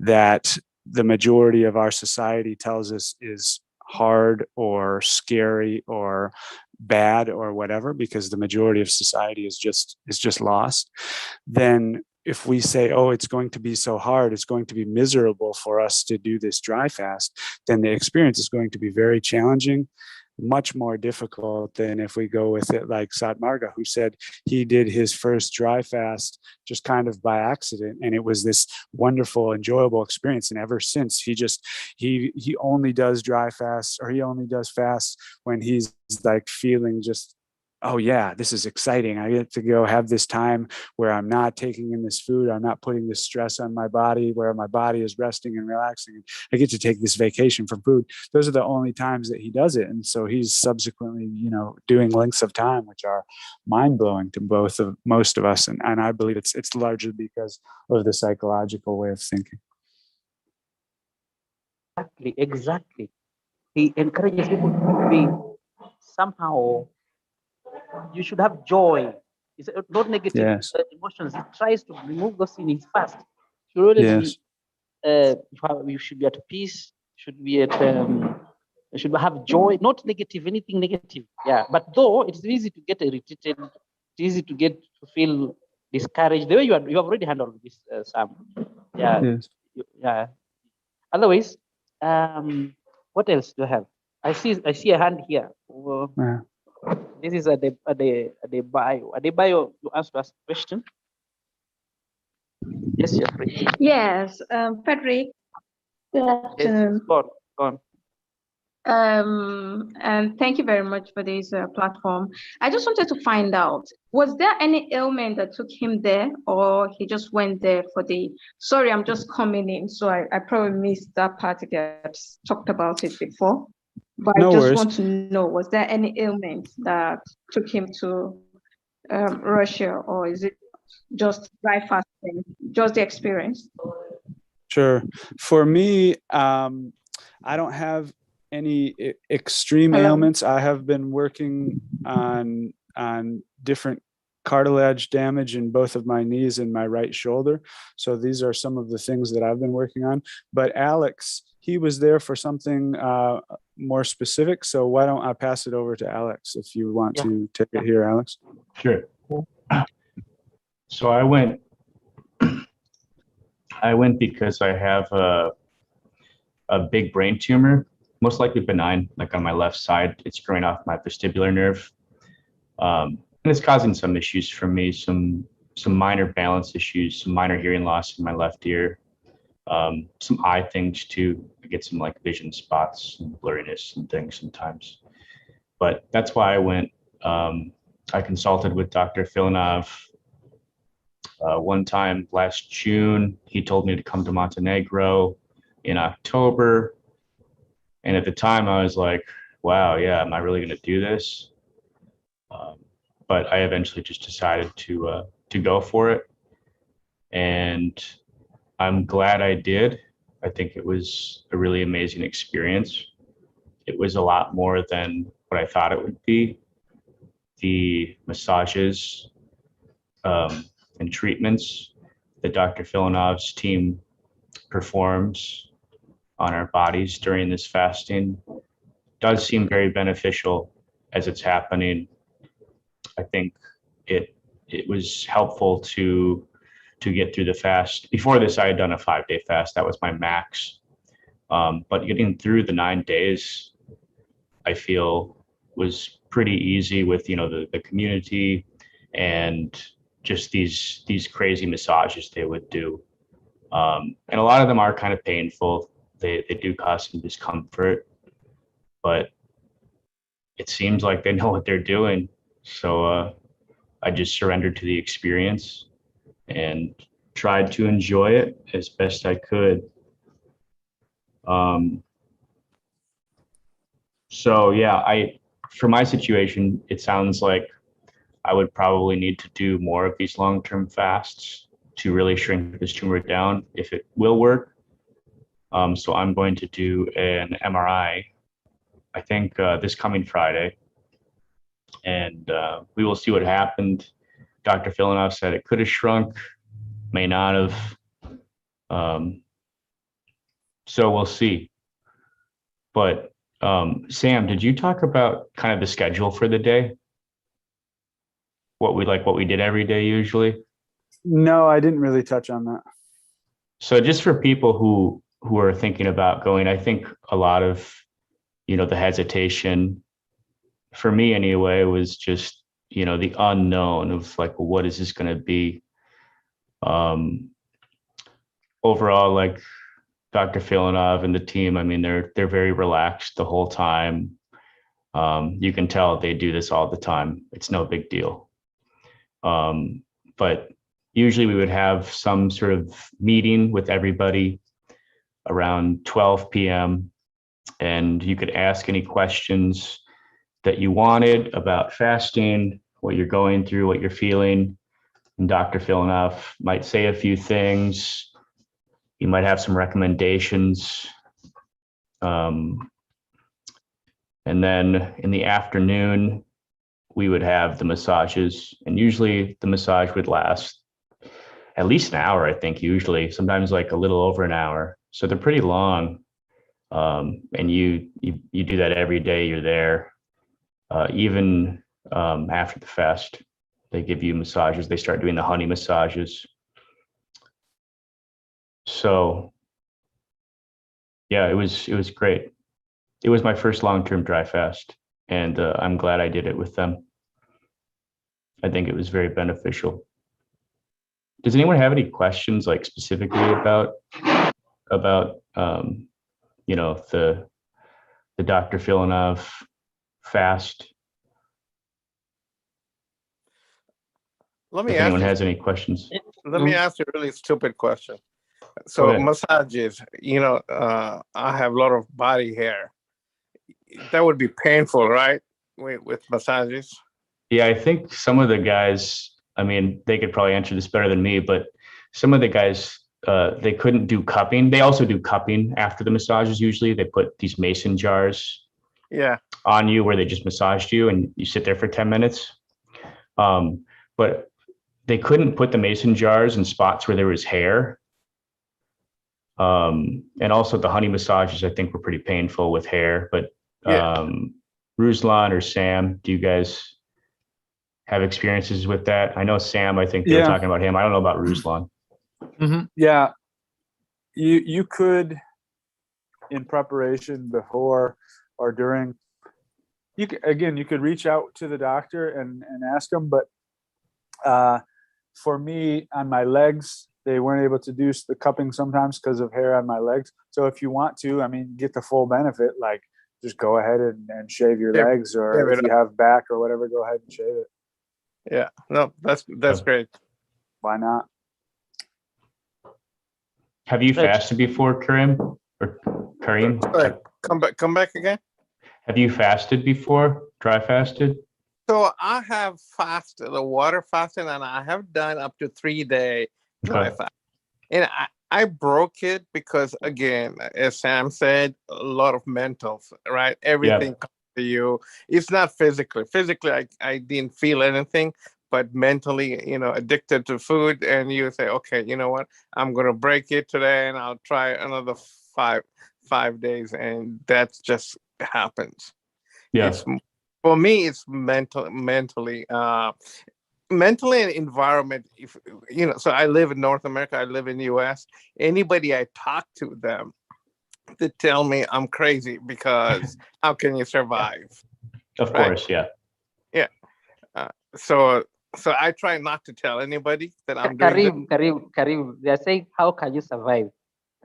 that the majority of our society tells us is hard or scary or bad or whatever, because the majority of society is just lost, then if we say, oh, it's going to be so hard, it's going to be miserable for us to do this dry fast, then the experience is going to be very challenging, much more difficult than if we go with it like Satmarga, who said he did his first dry fast just kind of by accident, and it was this wonderful, enjoyable experience. And ever since, he only does dry fasts, or he only does fasts when he's like feeling just, oh yeah, this is exciting. I get to go have this time where I'm not taking in this food. I'm not putting this stress on my body, where my body is resting and relaxing. I get to take this vacation from food. Those are the only times that he does it. And so he's subsequently, doing lengths of time, which are mind blowing to most of us. And I believe it's largely because of the psychological way of thinking. Exactly. He encourages people to be somehow, you should have joy. It's not negative emotions. He tries to remove those in his past. You should always be, you should be at peace. Should be at, you should have joy, not negative, anything negative. Yeah, but though it's easy to get irritated, it's easy to feel discouraged. The way you have already handled this, Sam. Yeah, yes. Yeah. Otherwise, what else do you have? I see a hand here. Yeah. This is a bio. A bio, you asked us a question. Yes, you're free. Yes, Fredrick. Good afternoon. Yes, go on. And thank you very much for this platform. I just wanted to find out, was there any ailment that took him there, or he just went there for sorry, I'm just coming in, so I probably missed that part if you had talked about it before. But No I just worries. want to know, was there any ailment that took him to Russia, or is it just dry fasting, just the experience? Sure. For me, I don't have any extreme ailments. I have been working on different cartilage damage in both of my knees and my right shoulder. So these are some of the things that I've been working on. But Alex, he was there for something more specific. So why don't I pass it over to Alex if you want to take it here, Alex? Sure. So I went because I have a big brain tumor, most likely benign, like on my left side. It's growing off my vestibular nerve. And it's causing some issues for me, some minor balance issues, some minor hearing loss in my left ear, some eye things too. I get some like vision spots and blurriness and things sometimes. But that's why I went. I consulted with Dr. Filonov one time last June. He told me to come to Montenegro in October. And at the time I was like, wow, yeah, am I really going to do this? But I eventually just decided to go for it. And I'm glad I did. I think it was a really amazing experience. It was a lot more than what I thought it would be. The massages and treatments that Dr. Filonov's team performs on our bodies during this fasting does seem very beneficial as it's happening. I think it was helpful to get through the fast. Before this, I had done a 5-day fast. That was my max. But getting through the 9 days, I feel was pretty easy with, the community and just these crazy massages they would do. And a lot of them are kind of painful. They do cause some discomfort, but it seems like they know what they're doing. So I just surrendered to the experience and tried to enjoy it as best I could. So yeah, for my situation, it sounds like I would probably need to do more of these long-term fasts to really shrink this tumor down if it will work. So I'm going to do an MRI I think, this coming Friday. And we will see what happened. Dr. Filonov said it could have shrunk, may not have. So we'll see. But Sam, did you talk about kind of the schedule for the day? What we did every day usually? No, I didn't really touch on that. So just for people who are thinking about going, I think a lot of, the hesitation for me anyway was just, the unknown of like, well, what is this going to be? Overall, like Dr. Filonov and the team, I mean, they're very relaxed the whole time. You can tell they do this all the time. It's no big deal. But usually we would have some sort of meeting with everybody around 12 p.m. and you could ask any questions that you wanted about fasting, what you're going through, what you're feeling. And Dr. Filonov might say a few things. You might have some recommendations. And then in the afternoon, we would have the massages. And usually the massage would last at least an hour, I think, usually, sometimes like a little over an hour. So they're pretty long. And you do that every day you're there. Even after the fast, they give you massages. They start doing the honey massages. So yeah, it was great. It was my first long-term dry fast, and I'm glad I did it with them. I think it was very beneficial. Does anyone have any questions, like specifically about the Dr. Filonov fast? Let me If ask anyone you, has any questions. let me ask you a really stupid question. Go So ahead. massages, I have a lot of body hair. That would be painful, right? With massages. Yeah, I think some of the guys, I mean, they could probably answer this better than me, but some of the guys, they couldn't do cupping. They also do cupping after the massages. Usually they put these mason jars Yeah. on you where they just massaged you and you sit there for 10 minutes. But they couldn't put the mason jars in spots where there was hair. And also the honey massages, I think, were pretty painful with hair. But Ruslan or Sam, do you guys have experiences with that? I know Sam, I think they were talking about him. I don't know about Ruslan. Mm-hmm. Yeah, you could, in preparation before or during, you could reach out to the doctor and ask him. But for me, on my legs, they weren't able to do the cupping sometimes because of hair on my legs. So if you want to, I mean, get the full benefit, like just go ahead and shave your legs, or if you have back or whatever, go ahead and shave it. Yeah, no, that's great. Why not? Have you fasted before, Karim? Or Karim? Come back again. Have you fasted before? Dry fasted? So I have fasted, the water fasting, and I have done up to 3-day dry fast. And I broke it because, again, as Sam said, a lot of mental, right? Everything comes to you. It's not physically. Physically, I didn't feel anything, but mentally, addicted to food. And you say, okay, you know what? I'm going to break it today and I'll try another five days. And that just happens. Yeah. For me, it's mentally and environment. If so I live in North America, I live in the US. Anybody I talk to them, they tell me I'm crazy because how can you survive? Of course, yeah. Yeah. So I try not to tell anybody that I'm doing Karim, they are saying, how can you survive?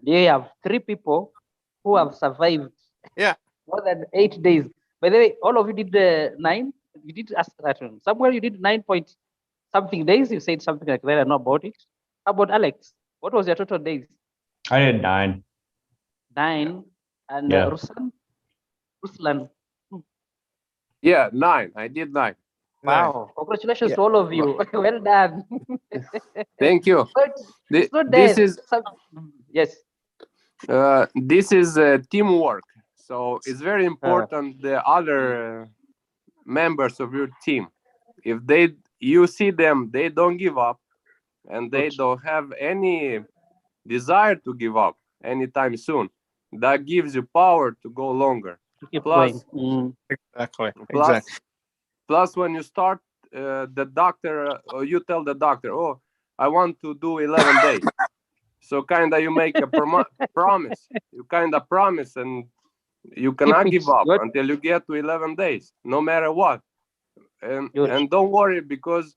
They have 3 people who have survived more than 8 days. By the way, all of you did 9. You did ask that one. Somewhere you did 9 point something days. You said something like that. I know about it. How about Alex? What was your total days? I did 9. 9. And Ruslan? Yeah, 9. I did 9. Wow. Congratulations to all of you. Well done. Thank you. This is yes. This is teamwork. So it's very important the other members of your team, if you see them, they don't give up, and they don't have any desire to give up anytime soon. That gives you power to go longer. Keep Plus, going. Exactly. plus, Exactly. plus, when you start, the doctor, or you tell the doctor, "Oh, I want to do 11 days." So kind of you make a promise. You kind of promise, and you cannot Keep it give up good. until you get to 11 days, no matter what. Good. And don't worry, because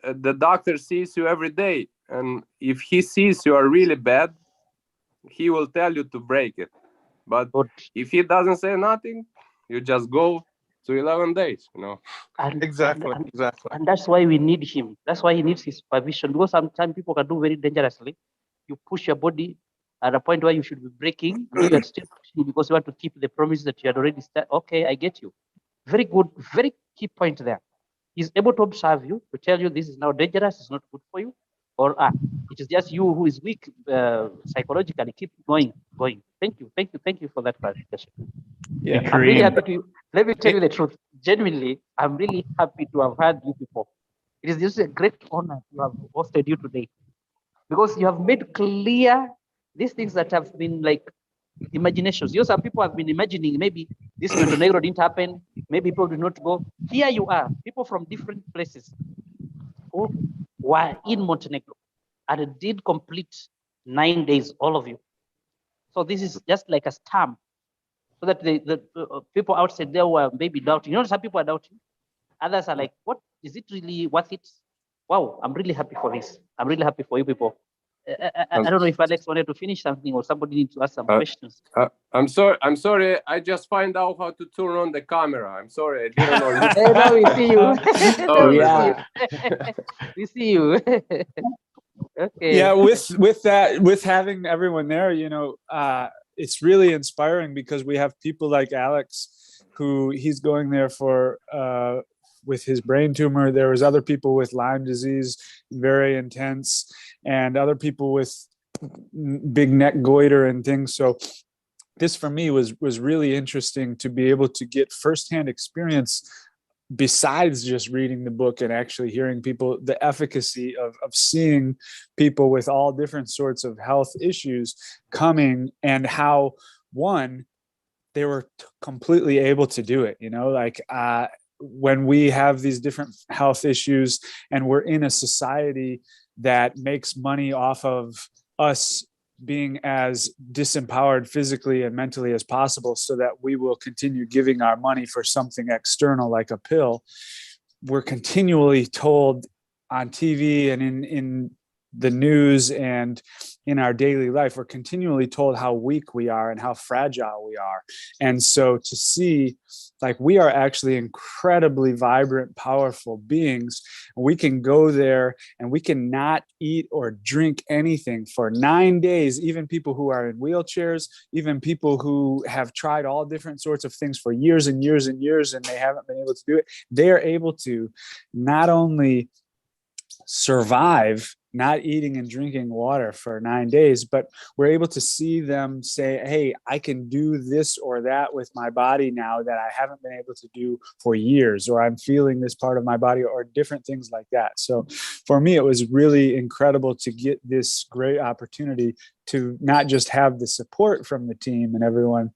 the doctor sees you every day, and if he sees you are really bad, he will tell you to break it. But Good. if he doesn't say nothing, you just go to 11 days, Exactly. And that's why we need him. That's why he needs his supervision, because sometimes people can do very dangerously. You push your body at a point where you should be breaking, and you are still pushing because you want to keep the promise that you had already started. Okay, I get you. Very good, very key point there. He's able to observe you, to tell you this is now dangerous, it's not good for you, or it is just you who is weak psychologically. Keep going. Thank you for that clarification. Yeah. I'm really Kareem, happy to. Let me tell you the truth. Genuinely, I'm really happy to have had you people. It is just a great honor to have hosted you today, because you have made clear these things that have been like imaginations. Some people have been imagining maybe this Montenegro didn't happen, maybe people did not go. Here you are, people from different places who were in Montenegro and did complete 9 days, all of you. So this is just like a stamp, so that the people outside there were maybe doubting. Some people are doubting. Others are like, what, is it really worth it? Wow, I'm really happy for this. I'm really happy for you people. I don't know if Alex wanted to finish something, or somebody needs to ask some questions. I'm sorry. I just find out how to turn on the camera. I'm sorry. I didn't know you. Hey, now we see you. Oh, yeah. We see you. Okay. Yeah, with having everyone there, it's really inspiring, because we have people like Alex, who he's going there for with his brain tumor. There was other people with Lyme disease, very intense, and other people with big neck goiter and things. So this for me was really interesting, to be able to get firsthand experience, besides just reading the book and actually hearing people, the efficacy of seeing people with all different sorts of health issues coming, and how they were completely able to do it. When we have these different health issues, and we're in a society that makes money off of us being as disempowered physically and mentally as possible, so that we will continue giving our money for something external like a pill. We're continually told on TV and in the news and in our daily life, we're continually told how weak we are and how fragile we are. And so to see, like, we are actually incredibly vibrant, powerful beings. We can go there and we can not eat or drink anything for 9 days. Even people who are in wheelchairs, even people who have tried all different sorts of things for years and years and years, and they haven't been able to do it. They're able to not only survive not eating and drinking water for 9 days, but we're able to see them say, hey, I can do this or that with my body now that I haven't been able to do for years, or I'm feeling this part of my body, or different things like that. So for me, it was really incredible to get this great opportunity to not just have the support from the team and everyone,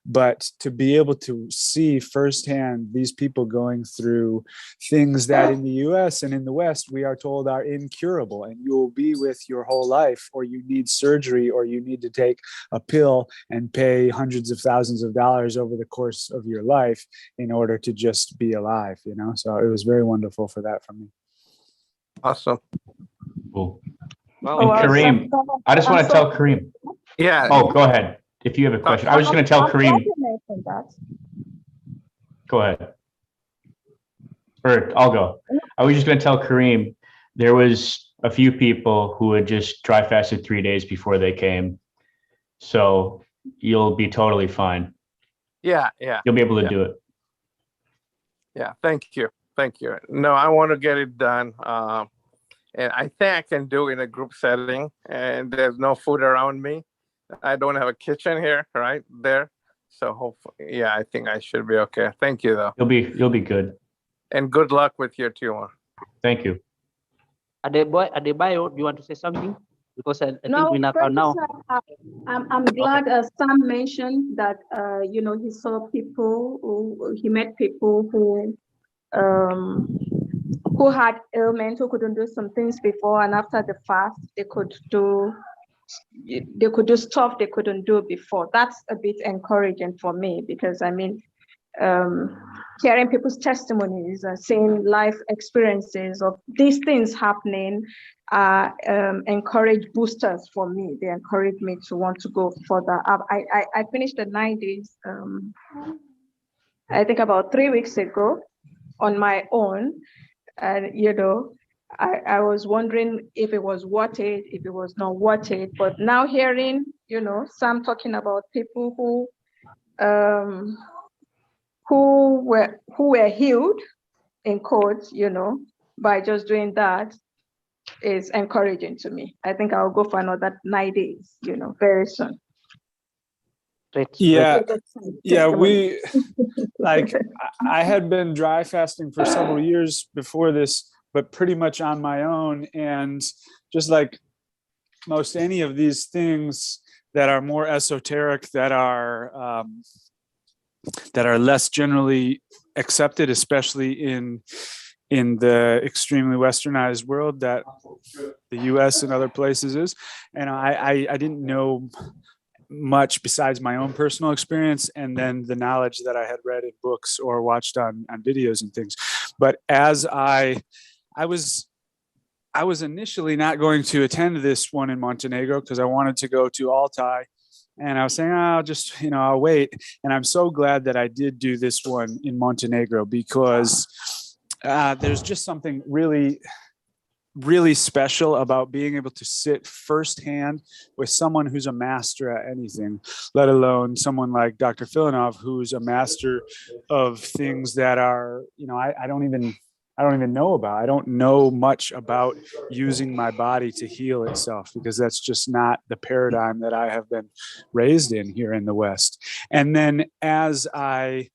but to be able to see firsthand these people going through things that in the US and in the West, we are told are incurable, and you will be with your whole life, or you need surgery, or you need to take a pill and pay hundreds of thousands of dollars over the course of your life in order to just be alive, So it was very wonderful for that for me. Awesome. Cool. Well, And Kareem, I just want to tell Kareem. Yeah. Oh, go ahead. If you have a question, I was just going to tell Kareem. Go ahead. Or I'll go. I was just going to tell Kareem, there was a few people who had just dry fasted 3 days before they came. So you'll be totally fine. Yeah. You'll be able to do it. Yeah. Thank you. No, I want to get it done. And I think I can do it in a group setting, and there's no food around me. I don't have a kitchen here, right there. So hopefully, yeah, I think I should be okay. Thank you though. You'll be good. And good luck with your tumor. Thank you. Adebayo, do you want to say something? Because I think we now. I'm glad Sam mentioned that he saw people he met people who had ailments, who couldn't do some things before, and after the fast they could do stuff they couldn't do before. That's a bit encouraging for me, because I mean, hearing people's testimonies and seeing life experiences of these things happening encourage boosters for me. They encourage me to want to go further. I finished the 9 days, I think about 3 weeks ago, on my own, and I was wondering if it was worth it, if it was not worth it. But now hearing Sam talking about people who were healed, in quotes, by just doing that, is encouraging to me. I think I'll go for another 9 days, very soon. Yeah, we I had been dry fasting for several years before this, but pretty much on my own. And just like most any of these things that are more esoteric, that are less generally accepted, especially in the extremely westernized world that the US and other places is. And I didn't know much besides my own personal experience, and then the knowledge that I had read in books or watched on videos and things. But as I was initially not going to attend this one in Montenegro because I wanted to go to Altai, and I was saying, I'll just, I'll wait. And I'm so glad that I did do this one in Montenegro, because there's just something really, really special about being able to sit firsthand with someone who's a master at anything, let alone someone like Dr. Filonov, who's a master of things that are, I don't even know about. I don't know much about using my body to heal itself, because that's just not the paradigm that I have been raised in here in the West. And then as I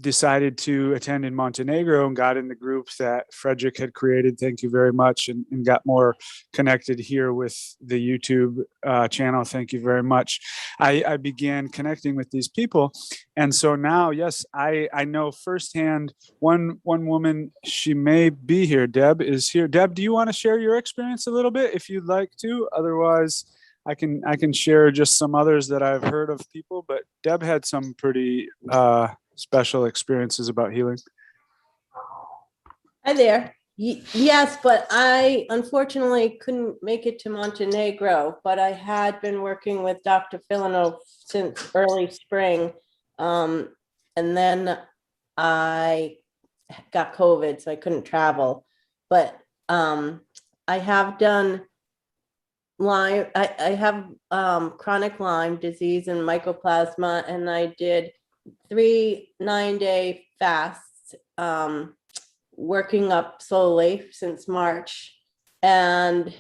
decided to attend in Montenegro and got in the group that Fredrick had created, thank you very much, and got more connected here with the YouTube channel, thank you very much. I began connecting with these people. And so now, yes, I know firsthand one woman, she may be here, Deb is here. Deb, do you want to share your experience a little bit if you'd like to? Otherwise, I can share just some others that I've heard of people, but Deb had some pretty special experiences about healing. Hi there. Yes, but I unfortunately couldn't make it to Montenegro, but I had been working with Dr. Filonov since early spring. And then I got COVID, so I couldn't travel. But I have done Lyme. I have chronic Lyme disease and mycoplasma, and I did 3 9-day fasts, working up slowly since March, and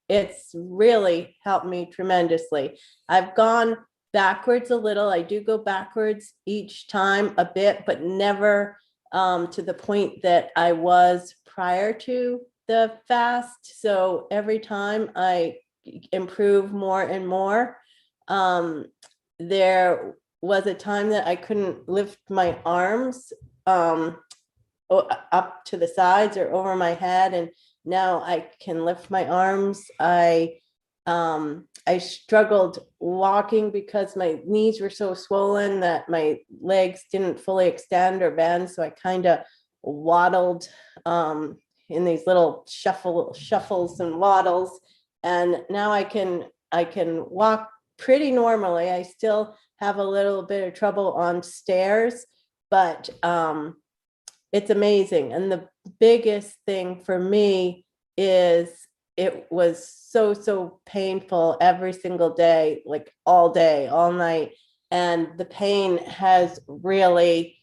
it's really helped me tremendously. I've gone backwards a little. I do go backwards each time a bit, but never to the point that I was prior to the fast. So every time I improve more and more. There was a time that I couldn't lift my arms up to the sides or over my head, and now I can lift my arms. I struggled walking because my knees were so swollen that my legs didn't fully extend or bend, so I kind of waddled in these little shuffles and waddles, and now I can walk pretty normally. I still have a little bit of trouble on stairs, but it's amazing. And the biggest thing for me is it was so painful every single day, like all day, all night. And the pain has really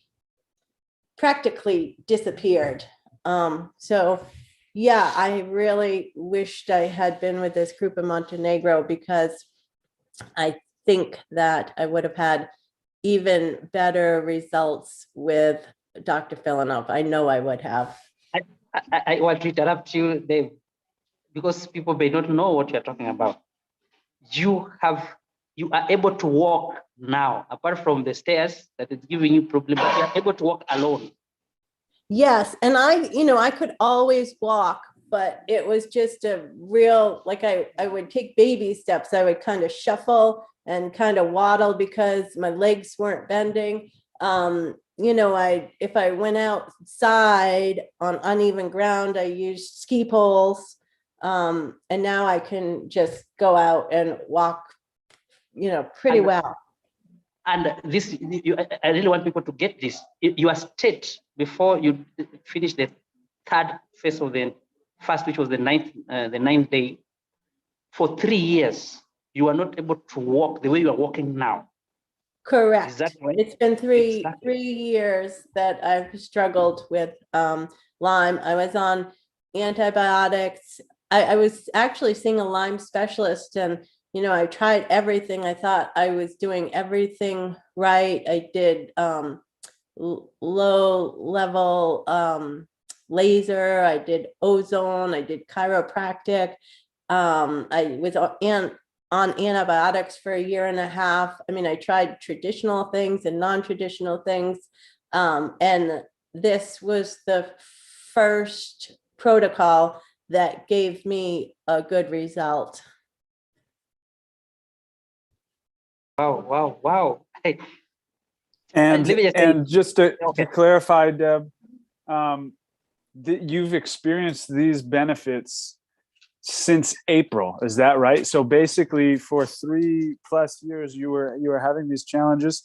practically disappeared. So yeah, I really wished I had been with this group in Montenegro, because I think that I would have had even better results with Dr. Filonov. I know I would have. I want to interrupt you, Dave, because people may not know what you're talking about. You are able to walk now, apart from the stairs that is giving you problem, but you are able to walk alone. Yes, and I could always walk, but it was just a real, like I would take baby steps. I would kind of shuffle and kind of waddle because my legs weren't bending. If I went outside on uneven ground, I used ski poles. And now I can just go out and walk, pretty well. And this, I really want people to get this. Your state before you finish the third phase of the fast, which was the ninth day, for 3 years, you are not able to walk the way you are walking now. Correct. Is that right? It's been three Exactly. years that I've struggled with Lyme. I was on antibiotics. I was actually seeing a Lyme specialist, and I tried everything. I thought I was doing everything right. I did low level laser. I did ozone. I did chiropractic. I was on antibiotics for 1.5 years. I mean, I tried traditional things and non-traditional things. And this was the first protocol that gave me a good result. Wow. And let me just say, just to okay. clarify, Deb, you've experienced these benefits since April, is that right? So basically, for 3+ years, you were having these challenges,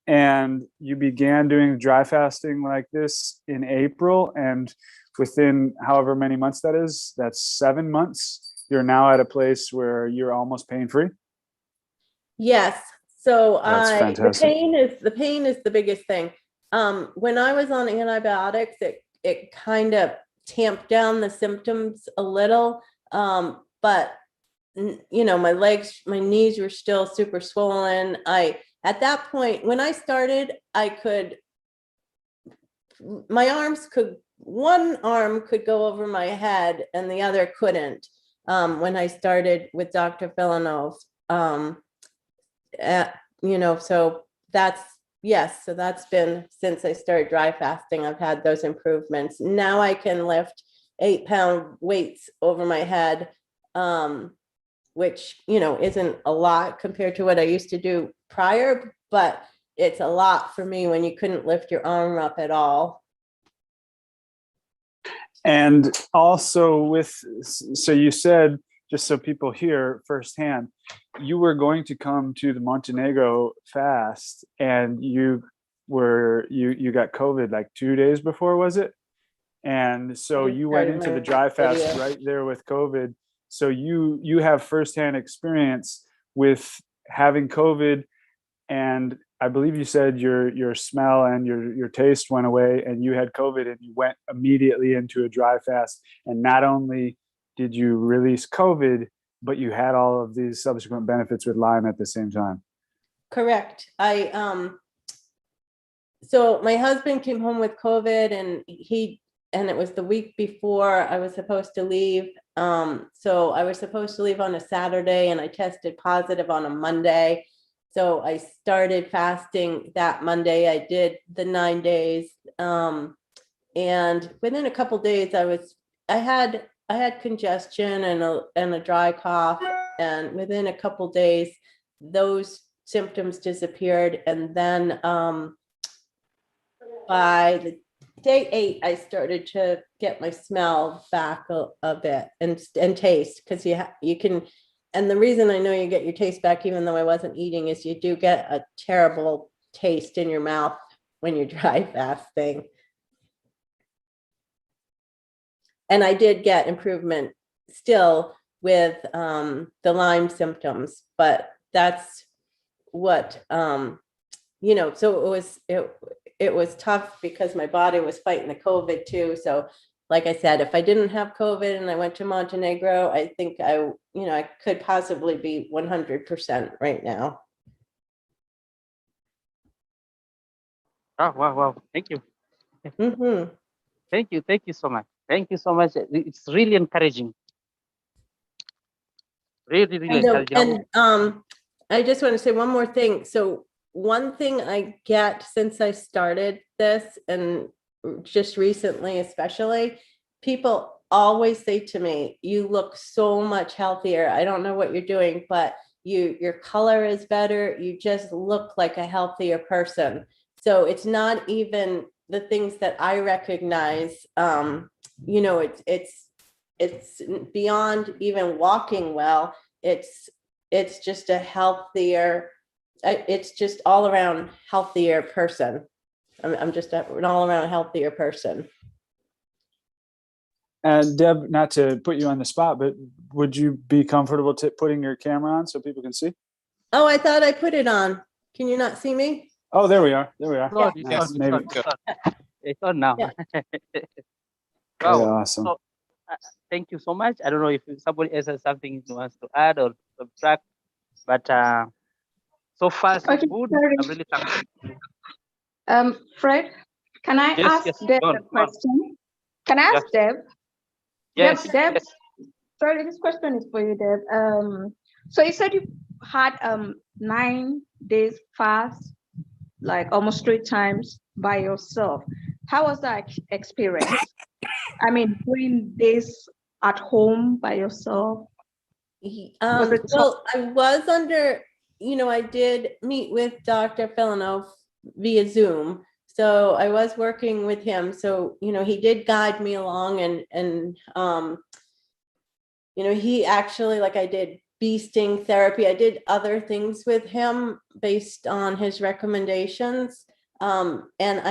and you began doing dry fasting like this in April, and within however many months that is, that's 7 months, you're now at a place where you're almost pain-free. Yes. So That's fantastic. the pain is the biggest thing. When I was on antibiotics, it kind of tamped down the symptoms a little. But my legs, my knees were still super swollen. At that point, when I started, one arm could go over my head and the other couldn't. When I started with Dr. Filonov, so that's been since I started dry fasting. I've had those improvements. Now I can lift 8-pound weights over my head, which, isn't a lot compared to what I used to do prior, but it's a lot for me when you couldn't lift your arm up at all. And also so you said, just so people hear firsthand, you were going to come to the Montenegro fast, and you got COVID like 2 days before, was it? And so you went into the dry fast right there with COVID. So you have firsthand experience with having COVID, and I believe you said your smell and your taste went away, and you had COVID, and you went immediately into a dry fast. And not only did you release COVID, but you had all of these subsequent benefits with Lyme at the same time. Correct. So my husband came home with COVID, and it was the week before I was supposed to leave. So I was supposed to leave on a Saturday, and I tested positive on a Monday. So I started fasting that Monday. I did the 9 days. And within a couple days, I had congestion and a dry cough. And within a couple days, those symptoms disappeared. And then by the day 8, I started to get my smell back a bit and taste, because you can. And the reason I know you get your taste back, even though I wasn't eating, is you do get a terrible taste in your mouth when you're dry fasting. And I did get improvement still with the Lyme symptoms, but that's what, so it was tough because my body was fighting the COVID too. So like I said, if I didn't have COVID and I went to Montenegro, I think I could possibly be 100% right now. Oh, wow, wow. Thank you. Mhm. Thank you. Thank you so much. Thank you so much. It's really encouraging. Really, really encouraging. I just want to say one more thing. So one thing I get since I started this, and just recently especially, people always say to me, you look so much healthier. I don't know what you're doing, but your color is better. You just look like a healthier person. So it's not even the things that I recognize. You know, it's beyond even walking well. It's just a healthier, it's just all around healthier person. I'm just an all around healthier person. And Deb, not to put you on the spot, but would you be comfortable putting your camera on so people can see? Oh, I thought I put it on. Can you not see me? Oh, there we are. There we are. God, Nice. Maybe. It's on now. Yeah. Wow. Awesome. So, thank you so much. I don't know if somebody else has something he wants to add or subtract, but so far so Okay, good. sorry. I'm really thankful. Fred, can I Yes, ask yes. Deb Go on, a go on. question? Can I ask Deb? Yes, Deb, yes. sorry, this question is for you, Deb. So you said you had 9 days fast, like almost 3 times by yourself. How was that experience? I mean, doing this at home by yourself. Was it tough? Well, I was under, I did meet with Dr. Filonov via Zoom. So I was working with him. So, he did guide me along and he actually, like I did bee sting therapy. I did other things with him based on his recommendations. And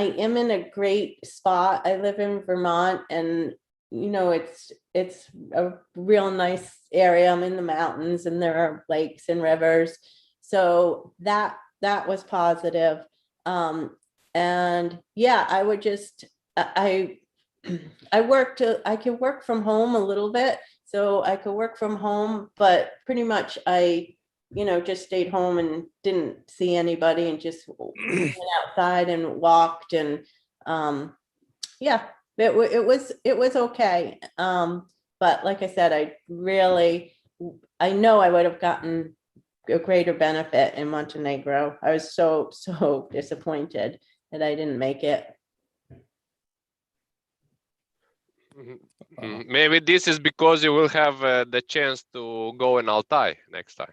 I am in a great spot. I live in Vermont and it's a real nice area. I'm in the mountains and there are lakes and rivers. So that was positive. And yeah, I would just, I can work from home a little bit. So I could work from home, but pretty much I, just stayed home and didn't see anybody and just went outside and walked and, yeah, it was okay. But like I said, I know I would have gotten a greater benefit in Montenegro. I was so disappointed that I didn't make it. Maybe this is because you will have the chance to go in Altai next time.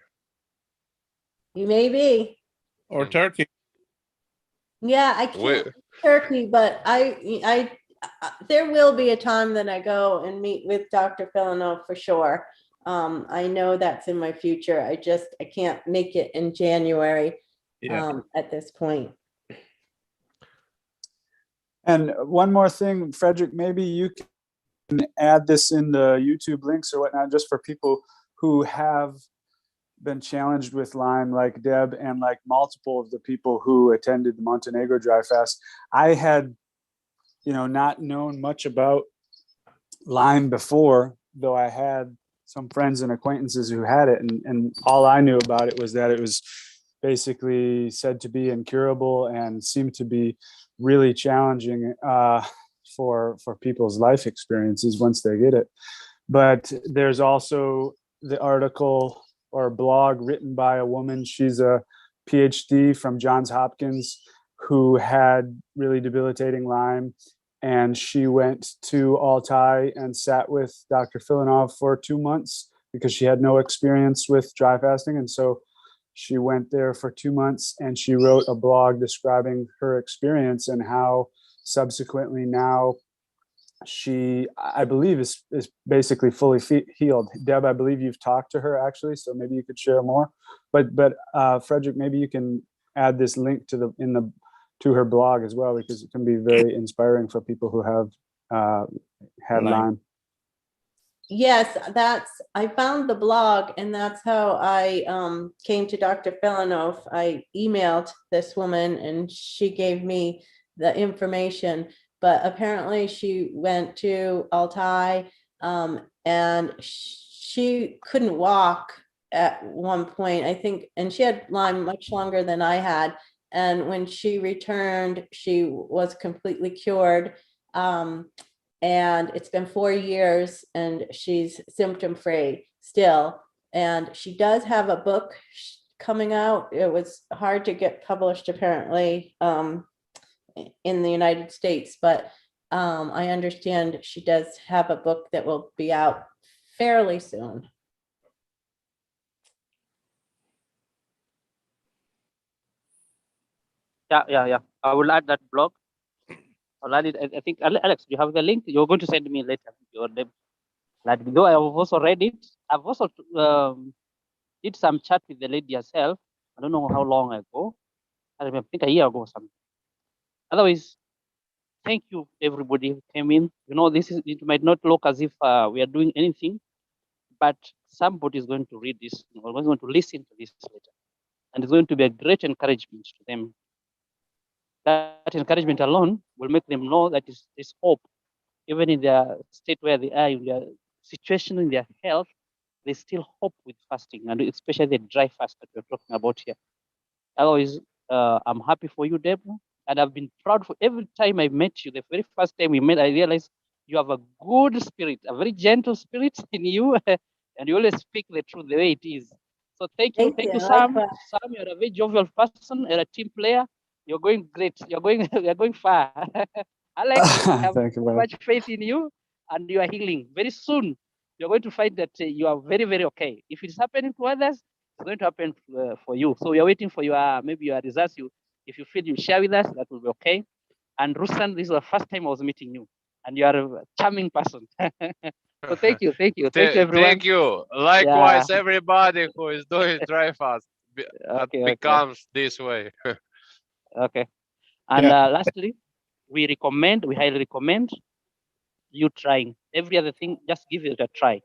Maybe. Or Turkey. Yeah, I can't Turkey, but I there will be a time that I go and meet with Dr. Filonov for sure. I know that's in my future. I can't make it in January at this point. And one more thing, Fredrick, maybe you can add this in the YouTube links or whatnot, just for people who have been challenged with Lyme, like Deb, and like multiple of the people who attended the Montenegro Dry Fast. I had, not known much about Lyme before, though I had some friends and acquaintances who had it, and all I knew about it was that it was basically said to be incurable and seemed to be really challenging for people's life experiences once they get it. But there's also the article or blog written by a woman. She's a PhD from Johns Hopkins who had really debilitating Lyme. And she went to Altai and sat with Dr. Filonov for 2 months because she had no experience with dry fasting. And so she went there for 2 months and she wrote a blog describing her experience and how subsequently now she, I believe, is basically fully healed. Deb, I believe you've talked to her actually, so maybe you could share more. But Fredrick, maybe you can add this link to her blog as well, because it can be very inspiring for people who have had Lyme. Yes, I found the blog, and that's how I came to Dr. Filonov. I emailed this woman and she gave me the information, but apparently she went to Altai and she couldn't walk at one point, I think, and she had Lyme much longer than I had. And when she returned, she was completely cured. And it's been 4 years and she's symptom-free still. And she does have a book coming out. It was hard to get published apparently in the United States, but I understand she does have a book that will be out fairly soon. Yeah. I will add that blog. I'll add it. I think, Alex, do you have the link? You're going to send me later. Your name. Like, though I have also read it. I've also did some chat with the lady herself. I don't know how long ago. I think a year ago or something. Otherwise, thank you everybody who came in. You know, it might not look as if we are doing anything, but somebody is going to read this, or is going to listen to this later. And it's going to be a great encouragement to them. That encouragement alone will make them know that there's hope. Even in their state where they are, in their situation, in their health, there's still hope with fasting, and especially the dry fast that we're talking about here. Otherwise, I'm happy for you, Deb, and I've been proud for every time I met you. The very first time we met, I realized you have a good spirit, a very gentle spirit in you, and you always speak the truth the way it is. So thank you, Sam. Likewise. Sam, you're a very jovial person. You're a team player. You're going great. You're going far. Alex, I have Thank you, so brother. much faith in you, and you are healing. Very soon, you're going to find that you are very, very okay. If it's happening to others, it's going to happen for you. So we are waiting for your maybe your results. If you feel you share with us, that will be okay. And Ruslan, this is the first time I was meeting you, and you are a charming person. So thank you everyone. Thank you. Likewise, everybody who is doing dry fast becomes this way. Okay. And lastly, we highly recommend you trying. Every other thing, just give it a try.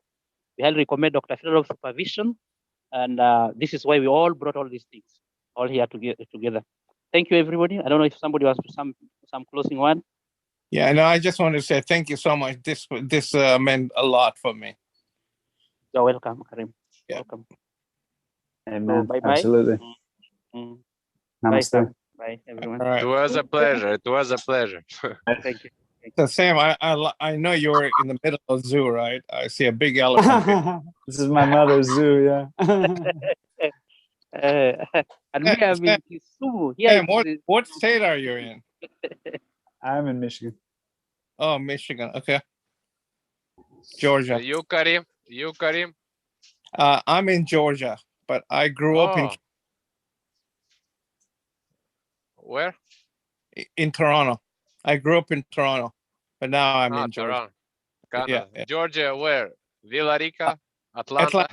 We highly recommend Dr. Filonov supervision, and this is why we all brought all these things all here together. Thank you, everybody. I don't know if somebody wants some closing one. Yeah, no, I just want to say thank you so much. This meant a lot for me. You're welcome, Karim. Yeah. Welcome. Amen. So, bye-bye. Absolutely. Bye, Namaste. Sam. Bye, everyone. All right. It was a pleasure. It was a pleasure. Thank you. So Sam, I know you're in the middle of zoo, right? I see a big elephant here. This is my mother's zoo, yeah. And we have Sam, in Kisumu. Here what state are you in? I'm in Michigan. Oh, Michigan. Okay. Georgia. You, Karim? I'm in Georgia, but I grew up Where? in Toronto. I grew up in Toronto, but now I'm in Georgia. Toronto, Canada. Yeah. Georgia, where? Villa Rica? Atlanta?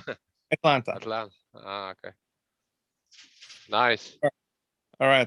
Atlanta. Atlanta. Ah, okay. Nice. All right.